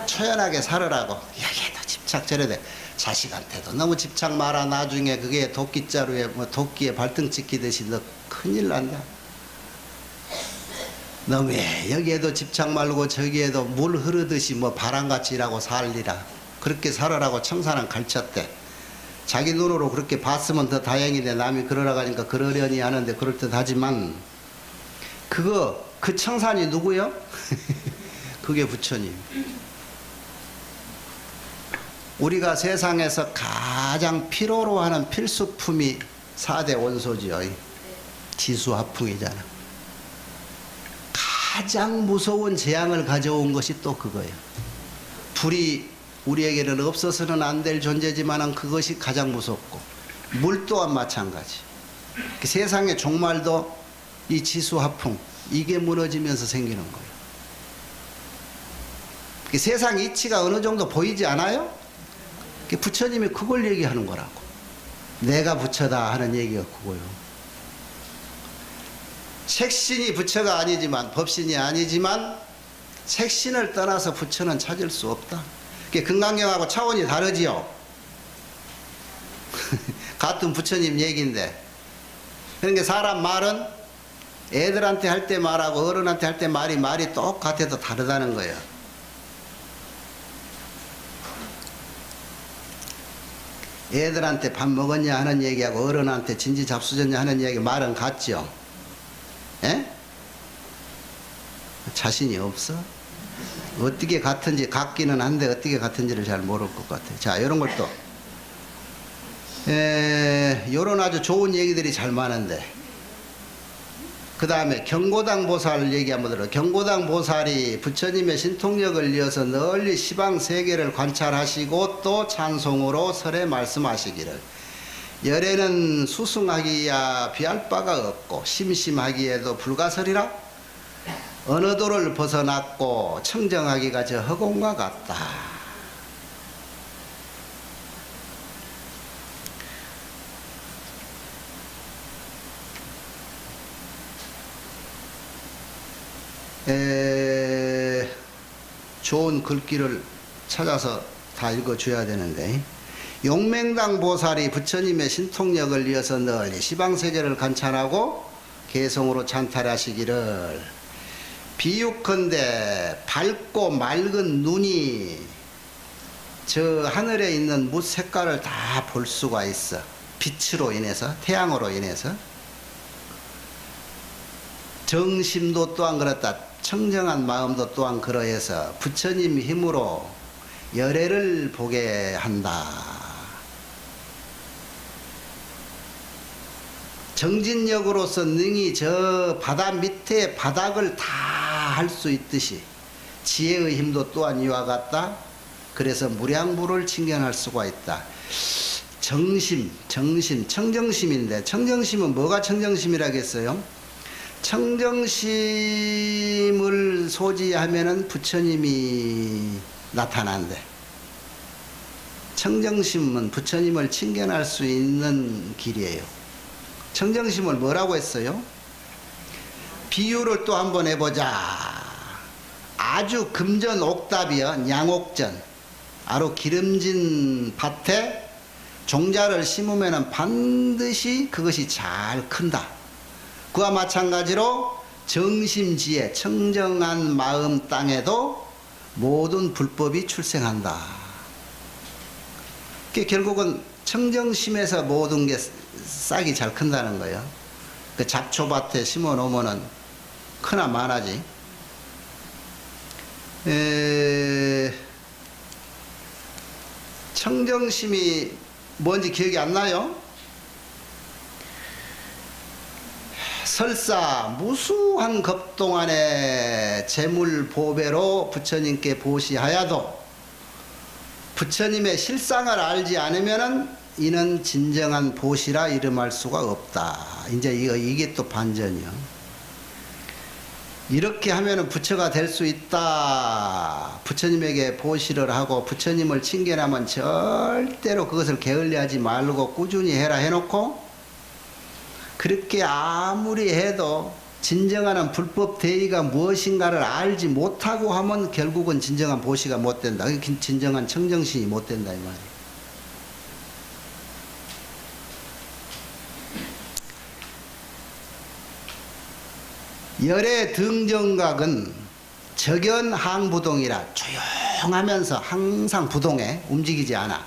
초연하게 살으라고 여기에도 집착 저래대. 자식한테도 너무 집착 마라. 나중에 그게 도끼자루에 뭐 도끼에 발등 찍히듯이 너 큰일 난다. 너 왜 여기에도 집착 말고 저기에도 물 흐르듯이 뭐 바람같이 일하고 살리라. 그렇게 살아라고 청사는 가르쳤대. 자기 눈으로 그렇게 봤으면 더 다행이네. 남이 그러라고 하니까 그러려니 하는데 그럴듯하지만 그 청산이 누구요? 그게 부처님. 우리가 세상에서 가장 필요로 하는 필수품이 4대 원소지요. 지수화풍이잖아. 가장 무서운 재앙을 가져온 것이 또 그거예요. 불이 우리에게는 없어서는 안 될 존재지만 그것이 가장 무섭고, 물 또한 마찬가지. 세상의 종말도 이 지수화풍, 이게 무너지면서 생기는 거예요. 세상 이치가 어느 정도 보이지 않아요? 부처님이 그걸 얘기하는 거라고. 내가 부처다 하는 얘기가 그거요. 색신이 부처가 아니지만, 법신이 아니지만 색신을 떠나서 부처는 찾을 수 없다. 금강경하고 차원이 다르지요. 같은 부처님 얘기인데. 그러니까 사람 말은 애들한테 할 때 말하고 어른한테 할 때 말이 똑같아도 다르다는 거예요. 애들한테 밥 먹었냐 하는 얘기하고 어른한테 진지 잡수졌냐 하는 얘기 말은 같죠. 에? 자신이 없어? 어떻게 같은지 같기는 한데 어떻게 같은지를 잘 모를 것 같아요. 자, 이런 것도 요런 아주 좋은 얘기들이 잘 많은데, 그 다음에 경고당 보살 얘기 한번 들어. 경고당 보살이 부처님의 신통력을 이어서 널리 시방 세계를 관찰하시고 또 찬송으로 설에 말씀하시기를, 열에는 수승하기야 비할 바가 없고 심심하기에도 불가설이라. 어느 도를 벗어났고 청정하기가 저 허공과 같다. 좋은 글귀를 찾아서 다 읽어줘야 되는데, 용맹당 보살이 부처님의 신통력을 이어서 널리 시방세계를 관찰하고 개성으로 찬탈하시기를, 비유컨대 밝고 맑은 눈이 저 하늘에 있는 무 색깔을 다 볼 수가 있어. 빛으로 인해서, 태양으로 인해서. 정심도 또한 그렇다. 청정한 마음도 또한 그러해서 부처님 힘으로 열애를 보게 한다. 정진력으로서 능히 저 바다 밑에 바닥을 다 할 수 있듯이 지혜의 힘도 또한 이와 같다. 그래서 무량부를 칭견할 수가 있다. 정심, 청정심인데, 청정심은 뭐가 청정심이라겠어요? 청정심을 소지하면은 부처님이 나타난대. 청정심은 부처님을 칭견할 수 있는 길이에요. 청정심을 뭐라고 했어요? 비유를 또 한번 해보자. 아주 금전 옥답이여, 양옥전. 아로 기름진 밭에 종자를 심으면 반드시 그것이 잘 큰다. 그와 마찬가지로 정심지혜, 청정한 마음 땅에도 모든 불법이 출생한다. 결국은 청정심에서 모든 게 싹이 잘 큰다는 거예요. 그 잡초밭에 심어 놓으면은 크나 마나지. 청정심이 뭔지 기억이 안 나요? 설사 무수한 급 동안에 재물 보배로 부처님께 보시하여도 부처님의 실상을 알지 않으면은 이는 진정한 보시라 이름할 수가 없다. 이제 이게 또 반전이요. 이렇게 하면은 부처가 될 수 있다. 부처님에게 보시를 하고 부처님을 칭견하면 절대로 그것을 게을리하지 말고 꾸준히 해라 해놓고, 그렇게 아무리 해도 진정한 불법 대의가 무엇인가를 알지 못하고 하면 결국은 진정한 보시가 못 된다. 진정한 청정심이 못 된다 이 말이에요. 열의 등정각은 적연항부동이라 조용하면서 항상 부동해 움직이지 않아.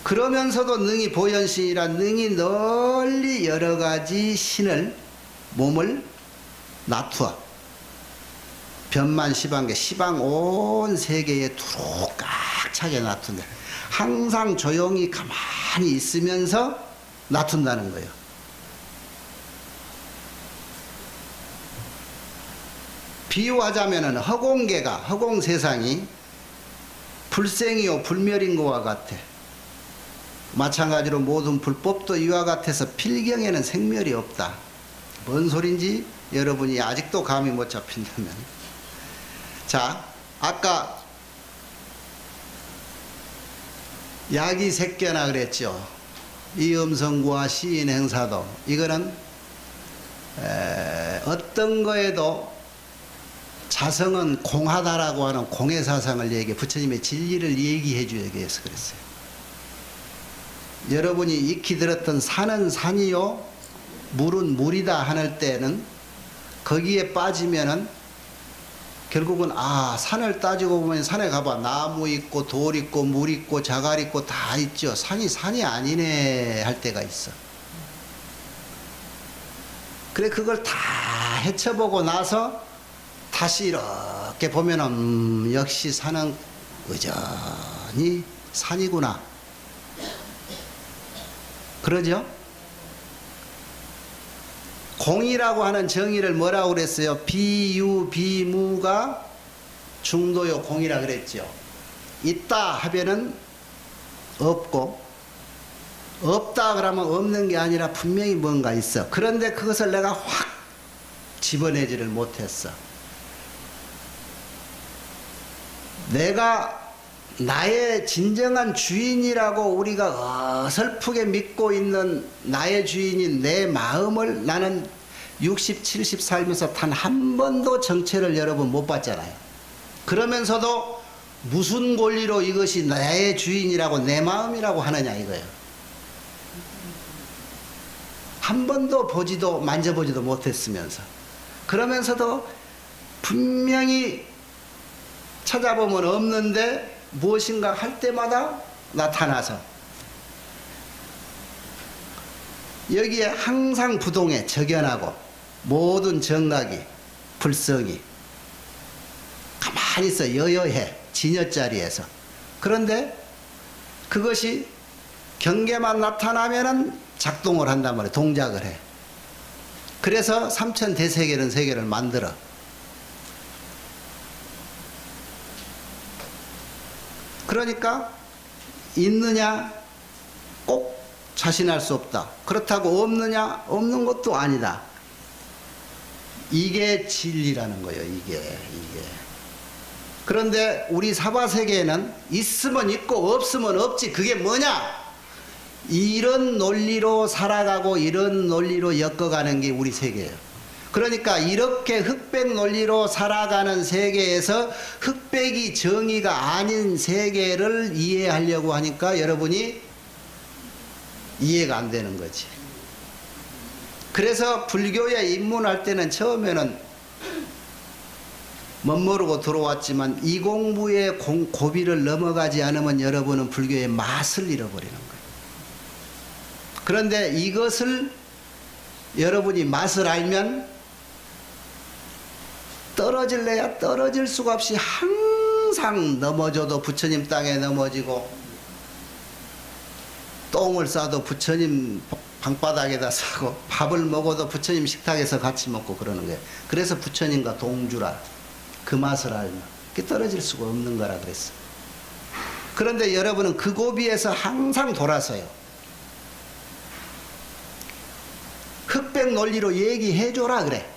그러면서도 능히 보현신이라 능히 널리 여러가지 신을 몸을 놔두어 변만 시방계 시방 온 세계에 두루 꽉 차게 놔둔다. 항상 조용히 가만히 있으면서 놔둔다는 거예요. 비유하자면은 허공계가, 허공 세상이 불생이요 불멸인 것과 같아. 마찬가지로 모든 불법도 이와 같아서 필경에는 생멸이 없다. 뭔 소린지 여러분이 아직도 감이 못 잡힌다면, 자, 아까 야기색견화 그랬죠. 이음성구와 시인 행사도, 이거는 어떤 거에도 자성은 공하다라고 하는 공의 사상을 얘기해, 부처님의 진리를 얘기해 주기 위해서 그랬어요. 여러분이 익히 들었던 산은 산이요 물은 물이다 하는 때는 거기에 빠지면은 결국은 산을 따지고 보면 산에 가봐 나무 있고 돌 있고 물 있고 자갈 있고 다 있죠. 산이 아니네 할 때가 있어. 그래 그걸 다 헤쳐보고 나서 다시 이렇게 보면은 역시 산은 여전히 산이구나. 그러죠? 공이라고 하는 정의를 뭐라고 그랬어요? 비유, 비무가 중도요 공이라 그랬죠. 있다 하면은 없고, 없다 그러면 없는 게 아니라 분명히 뭔가 있어. 그런데 그것을 내가 확 집어내지를 못했어. 내가 나의 진정한 주인이라고 우리가 어설프게 믿고 있는 나의 주인인 내 마음을 나는 60, 70 살면서 단 한 번도 정체를 여러분 못 봤잖아요. 그러면서도 무슨 권리로 이것이 나의 주인이라고 내 마음이라고 하느냐 이거예요. 한 번도 보지도 만져보지도 못했으면서, 그러면서도 분명히 찾아보면 없는데 무엇인가 할 때마다 나타나서 여기에 항상 부동에 적연하고 모든 정각이 불성이 가만히 있어 여여해. 진여자리에서. 그런데 그것이 경계만 나타나면은 작동을 한단 말이에요. 동작을 해. 그래서 삼천대세계는 세계를 만들어. 그러니까 있느냐 꼭 자신할 수 없다. 그렇다고 없느냐 없는 것도 아니다. 이게 진리라는 거예요. 이게. 그런데 우리 사바세계에는 있으면 있고 없으면 없지. 그게 뭐냐? 이런 논리로 살아가고 이런 논리로 엮어가는 게 우리 세계예요. 그러니까 이렇게 흑백 논리로 살아가는 세계에서 흑백이 정의가 아닌 세계를 이해하려고 하니까 여러분이 이해가 안 되는 거지. 그래서 불교에 입문할 때는 처음에는 멋모르고 들어왔지만 이 공부의 고비를 넘어가지 않으면 여러분은 불교의 맛을 잃어버리는 거예요. 그런데 이것을 여러분이 맛을 알면 떨어질래야 떨어질 수가 없이 항상 넘어져도 부처님 땅에 넘어지고 똥을 싸도 부처님 방바닥에다 싸고 밥을 먹어도 부처님 식탁에서 같이 먹고 그러는 거예요. 그래서 부처님과 동주라. 그 맛을 알면 그게 떨어질 수가 없는 거라 그랬어. 그런데 여러분은 그 고비에서 항상 돌아서요. 흑백 논리로 얘기해줘라 그래.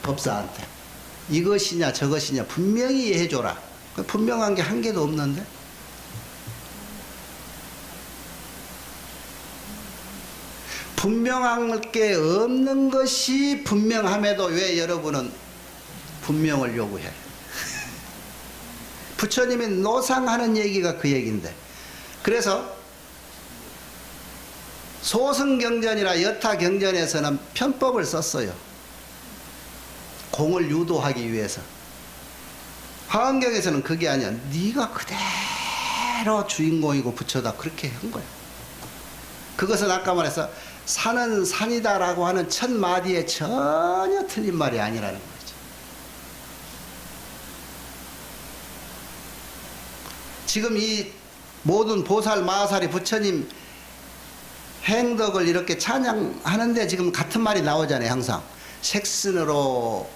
법사한테 이것이냐 저것이냐 분명히 해줘라. 분명한 게 한 개도 없는데. 분명한 게 없는 것이 분명함에도 왜 여러분은 분명을 요구해? 부처님이 노상하는 얘기가 그 얘기인데. 그래서 소승경전이나 여타경전에서는 편법을 썼어요. 공을 유도하기 위해서. 화엄경에서는 그게 아니야. 네가 그대로 주인공이고 부처다. 그렇게 한 거야. 그것은 아까 말해서 산은 산이다라고 하는 첫 마디에 전혀 틀린 말이 아니라는 거죠. 지금 이 모든 보살 마하살이 부처님 행덕을 이렇게 찬양하는데 지금 같은 말이 나오잖아요. 항상 색신으로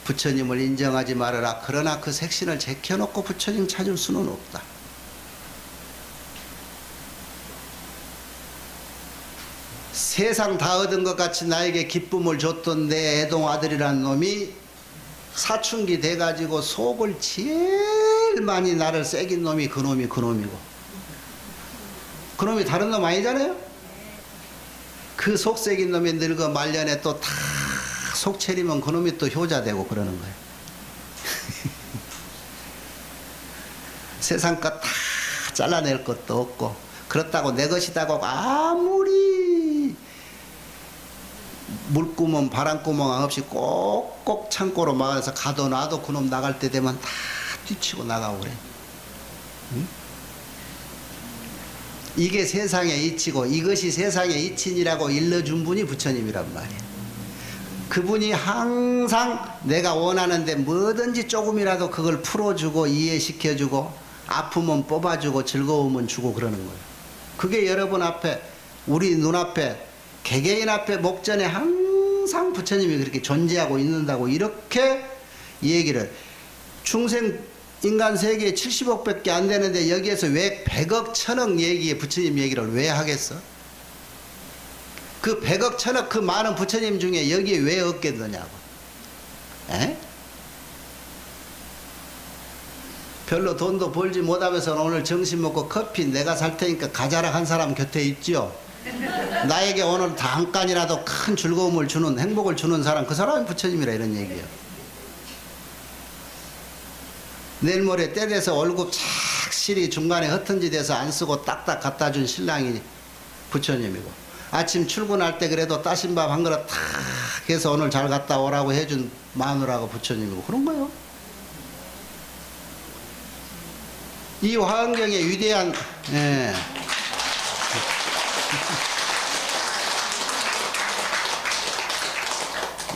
부처님을 인정하지 말아라. 그러나 그 색신을 제껴놓고 부처님 찾을 수는 없다. 세상 다 얻은 것 같이 나에게 기쁨을 줬던 내 애동 아들이란 놈이 사춘기 돼가지고 속을 제일 많이 나를 새긴 놈이 그놈이고 그놈이 다른 놈 아니잖아요. 그 속 새긴 놈이 늙어 말년에 또 다 속 차리면 그놈이 또 효자 되고 그러는 거예요. 세상 것 다 잘라낼 것도 없고 그렇다고 내 것이다고 아무리 물구멍 바람구멍 없이 꼭꼭 창고로 막아서 가둬놔도 그놈 나갈 때 되면 다 뛰치고 나가고 그래. 응? 이게 세상의 이치고 이것이 세상의 이치니라고 일러준 분이 부처님이란 말이에요. 그분이 항상 내가 원하는데 뭐든지 조금이라도 그걸 풀어주고 이해시켜주고 아프면 뽑아주고 즐거우면 주고 그러는 거예요. 그게 여러분 앞에 우리 눈앞에 개개인 앞에 목전에 항상 부처님이 그렇게 존재하고 있는다고 이렇게 얘기를. 충생 인간 세계에 70억밖에 안 되는데 여기에서 왜 100억 1000억 얘기에 부처님 얘기를 왜 하겠어? 그 100억 1000억 그 많은 부처님 중에 여기에 왜 없겠느냐고. 에? 별로 돈도 벌지 못하면서 오늘 점심 먹고 커피 내가 살 테니까 가자라 한 사람 곁에 있죠. 나에게 오늘 잠깐이라도 큰 즐거움을 주는 행복을 주는 사람 그 사람이 부처님이라 이런 얘기예요. 내일 모레 때 돼서 월급 착실히 중간에 허튼지 돼서 안 쓰고 딱딱 갖다 준 신랑이 부처님이고 아침 출근할 때 그래도 따신 밥 한 그릇 탁 해서 오늘 잘 갔다 오라고 해준 마누라가 부처님이고 그런 거예요. 이 화엄경의 위대한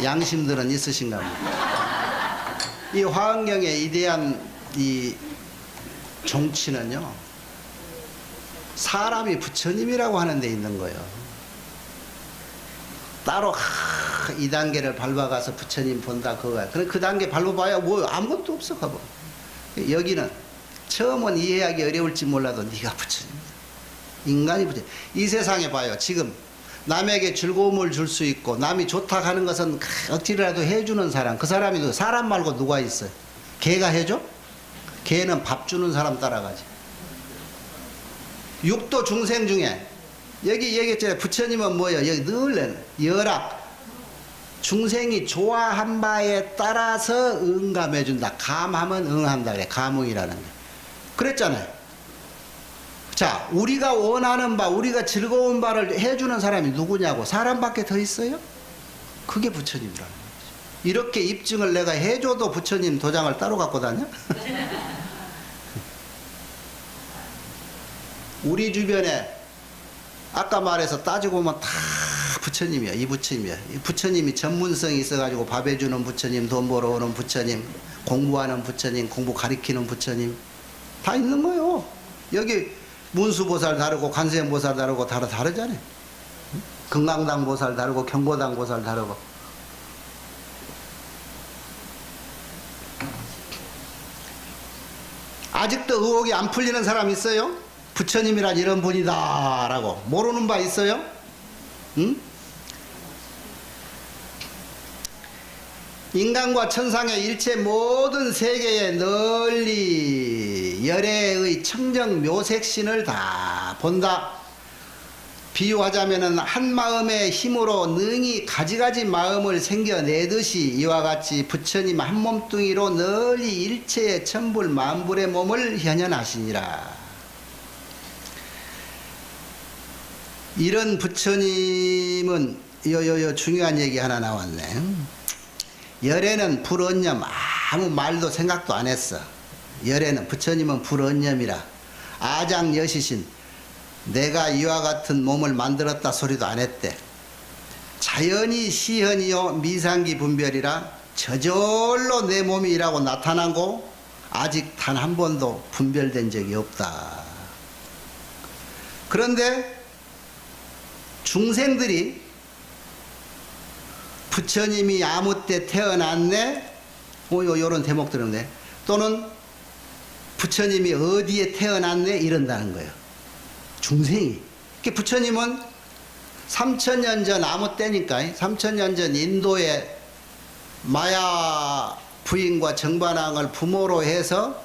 양심들은 있으신가 봅니다. 이 화엄경의 이대한 이 종치는요, 사람이 부처님이라고 하는 데 있는 거예요. 따로 이 단계를 밟아가서 부처님 본다 그거야. 그 단계 밟아봐야 뭐 아무것도 없어. 가보. 여기는 처음은 이해하기 어려울지 몰라도 네가 부처님이다. 인간이 부처님. 이 세상에 봐요. 지금 남에게 즐거움을 줄 수 있고 남이 좋다 하는 것은 어찌라도 해주는 사람. 그 사람이 사람 말고 누가 있어요? 개가 해줘? 개는 밥 주는 사람 따라가지. 육도 중생 중에 여기 얘기했잖아요. 부처님은 뭐예요? 여기 늘 열악. 중생이 좋아한 바에 따라서 응감해준다. 감하면 응한다 그래. 감응이라는 게. 그랬잖아요. 자, 우리가 원하는 바, 우리가 즐거운 바를 해주는 사람이 누구냐고. 사람밖에 더 있어요? 그게 부처님이라는 거죠. 이렇게 입증을 내가 해줘도 부처님 도장을 따로 갖고 다녀? 우리 주변에 아까 말해서 따지고 보면 다 부처님이야. 이 부처님이야. 이 부처님이 전문성이 있어가지고 밥 해주는 부처님, 돈 벌어오는 부처님, 공부하는 부처님, 공부 가리키는 부처님 다 있는 거예요. 여기 문수보살 다르고 관세음보살 다르고 다르잖아요. 금강당 보살 다르고 경보당 보살 다르고. 아직도 의혹이 안 풀리는 사람 있어요? 부처님이란 이런 분이다 라고 모르는 바 있어요? 응? 인간과 천상의 일체 모든 세계에 널리 열애의 청정 묘색신을 다 본다. 비유하자면은 한 마음의 힘으로 능히 가지가지 마음을 생겨내듯이 이와 같이 부처님 한 몸뚱이로 널리 일체의 천불 만불의 몸을 현현하시니라. 이런 부처님은 요 중요한 얘기 하나 나왔네. 열애는 불언념. 아무 말도 생각도 안 했어. 열애는 부처님은 불언념이라. 아장여시신 내가 이와 같은 몸을 만들었다 소리도 안 했대. 자연히 시현이요 미상기 분별이라 저절로 내 몸이라고 나타나고 아직 단 한 번도 분별된 적이 없다. 그런데 중생들이 부처님이 아무 때 태어났네? 요런 대목들은 또는 부처님이 어디에 태어났네? 이런다는 거예요. 중생이. 부처님은 3000년 전 아무 때니까 3000년 전 인도에 마야 부인과 정반왕을 부모로 해서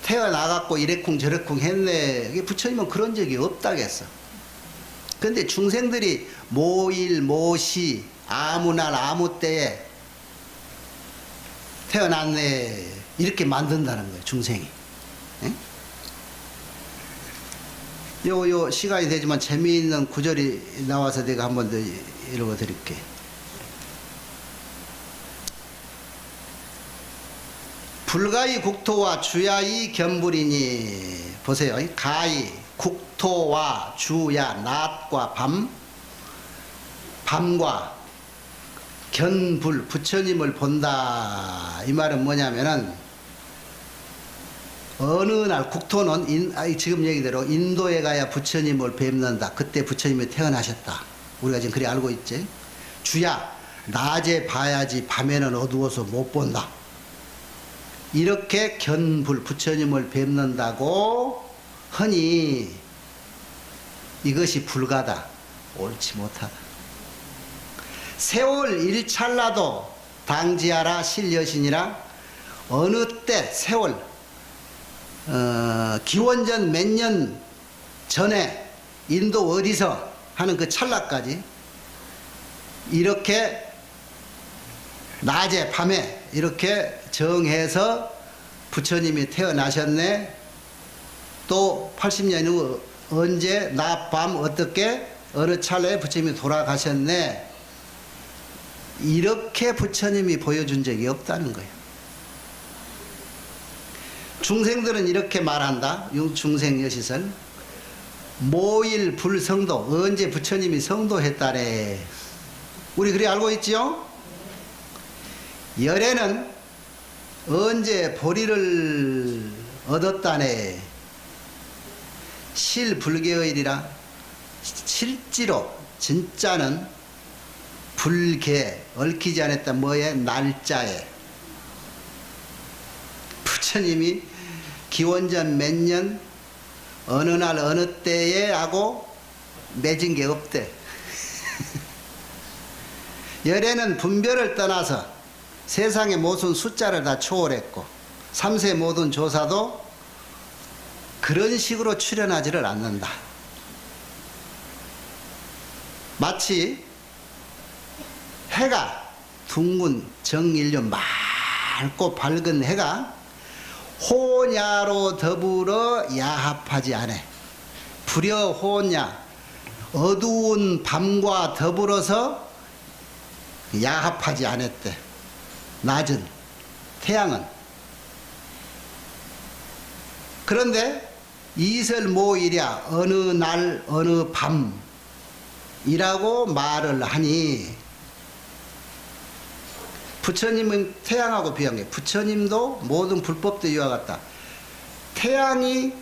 태어나갖고 이래쿵 저래쿵 했네. 부처님은 그런 적이 없다겠어. 근데 중생들이 모일 모시 아무 날 아무 때에 태어났네 이렇게 만든다는 거예요. 중생이. 에? 요 시간이 되지만 재미있는 구절이 나와서 내가 한 번 더 읽어 드릴게. 불가이 국토와 주야이 견불이니. 보세요. 가이 국토와 주야 낮과 밤과 견불 부처님을 본다. 이 말은 뭐냐면은 어느 날 국토는 지금 얘기대로 인도에 가야 부처님을 뵙는다. 그때 부처님이 태어나셨다. 우리가 지금 그래 알고 있지. 주야 낮에 봐야지 밤에는 어두워서 못 본다. 이렇게 견불 부처님을 뵙는다고 하니 이것이 불가다. 옳지 못하다. 세월 일찰나도 당지하라 실여신이라. 어느 때 세월 기원전 몇 년 전에 인도 어디서 하는 그 찰나까지 이렇게 낮에 밤에 이렇게 정해서 부처님이 태어나셨네. 또 80년 후 언제 낮 밤 어떻게 어느 찰나에 부처님이 돌아가셨네. 이렇게 부처님이 보여준 적이 없다는 거예요. 중생들은 이렇게 말한다. 중생여시설 모일 불성도. 언제 부처님이 성도했다래. 우리 그래 알고 있지요? 열애는 언제 보리를 얻었다네. 실불개의일이라 실제로 진짜는 불개 얽히지 않았다. 뭐에? 날짜에. 부처님이 기원전 몇 년 어느 날 어느 때에 하고 맺은 게 없대. 열애는 분별을 떠나서 세상의 모든 숫자를 다 초월했고 삼세 모든 조사도 그런 식으로 출현하지를 않는다. 마치 해가 둥근 정일류 맑고 밝은 해가 호냐로 더불어 야합하지 않아. 불여 호냐 어두운 밤과 더불어서 야합하지 않았대. 낮은 태양은. 그런데 이설모이랴 어느 날 어느 밤이라고 말을 하니 부처님은 태양하고 비한 게 부처님도 모든 불법도 이와 같다. 태양이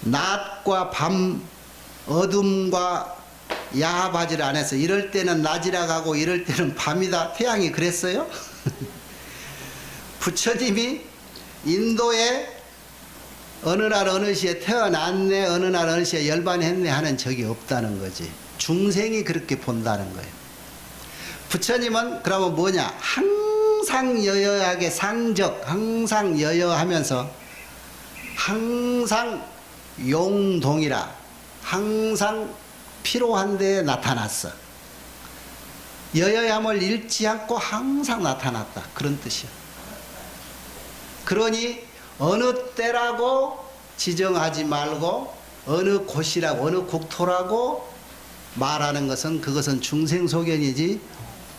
낮과 밤 어둠과 야합하지를 않아서 이럴 때는 낮이라 하고 이럴 때는 밤이다. 태양이 그랬어요? 부처님이 인도에 어느 날 어느 시에 태어났네 어느 날 어느 시에 열반했네 하는 적이 없다는 거지. 중생이 그렇게 본다는 거예요. 부처님은 그러면 뭐냐? 항상 여여하게 상적 항상 여여하면서 항상 용동이라 항상 필요한 데에 나타났어. 여여함을 잃지 않고 항상 나타났다. 그런 뜻이야. 그러니 어느 때라고 지정하지 말고 어느 곳이라고 어느 국토라고 말하는 것은 그것은 중생소견이지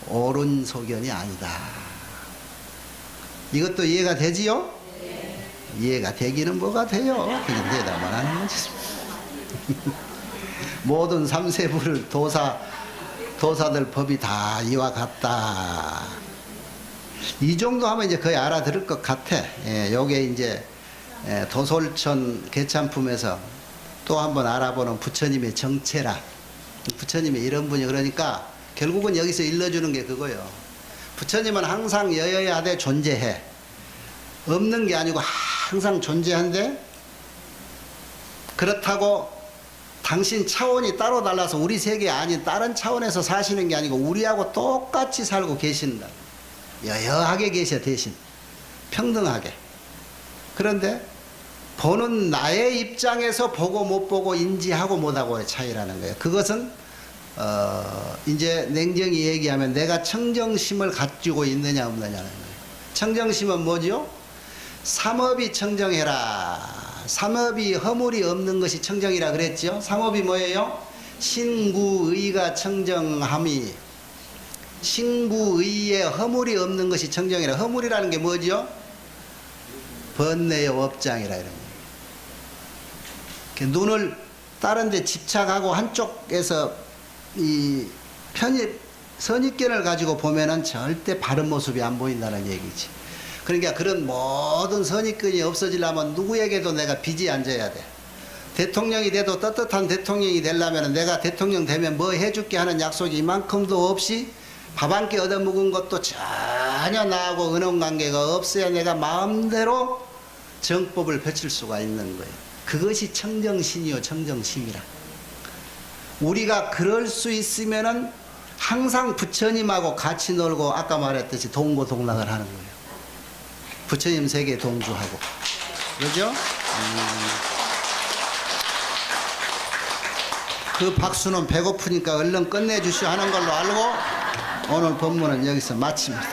옳은 소견이 아니다. 이것도 이해가 되지요? 네. 이해가 되기는 뭐가 돼요? 그냥 대답만 하는 거지. 모든 삼세부를 도사들 법이 다 이와 같다. 이 정도 하면 이제 거의 알아들을 것 같아. 예, 요게 이제 도솔천 개참품에서 또 한번 알아보는 부처님의 정체라. 부처님이 이런 분이 그러니까 결국은 여기서 일러주는 게 그거예요. 부처님은 항상 여여야하되 존재해. 없는 게 아니고 항상 존재한데 그렇다고 당신 차원이 따로 달라서 우리 세계 아닌 다른 차원에서 사시는 게 아니고 우리하고 똑같이 살고 계신다. 여여하게 계셔 대신 평등하게. 그런데 보는 나의 입장에서 보고 못 보고 인지하고 못하고의 차이라는 거예요. 그것은 이제 냉정히 얘기하면 내가 청정심을 가지고 있느냐 없느냐는 거예요. 청정심은 뭐죠? 삼업이 청정해라. 삼업이 허물이 없는 것이 청정이라 그랬죠. 삼업이 뭐예요? 신구의가 청정함이 신구의에 허물이 없는 것이 청정이라. 허물이라는 게 뭐죠? 번뇌의 업장이라 이런 거예요. 눈을 다른 데 집착하고 한쪽에서 이 선입견을 가지고 보면은 절대 바른 모습이 안 보인다는 얘기지. 그러니까 그런 모든 선입견이 없어지려면 누구에게도 내가 빚이 앉아야 돼. 대통령이 돼도 떳떳한 대통령이 되려면 내가 대통령 되면 뭐 해줄게 하는 약속이 이만큼도 없이 밥 한 끼 얻어먹은 것도 전혀 나하고 은원관계가 없어야 내가 마음대로 정법을 펼칠 수가 있는 거예요. 그것이 청정신이요 청정심이라. 우리가 그럴 수 있으면은 항상 부처님하고 같이 놀고 아까 말했듯이 동고동락을 하는 거예요. 부처님 세계에 동주하고. 그죠? 그 박수는 배고프니까 얼른 끝내주시오 하는 걸로 알고 오늘 법문은 여기서 마칩니다.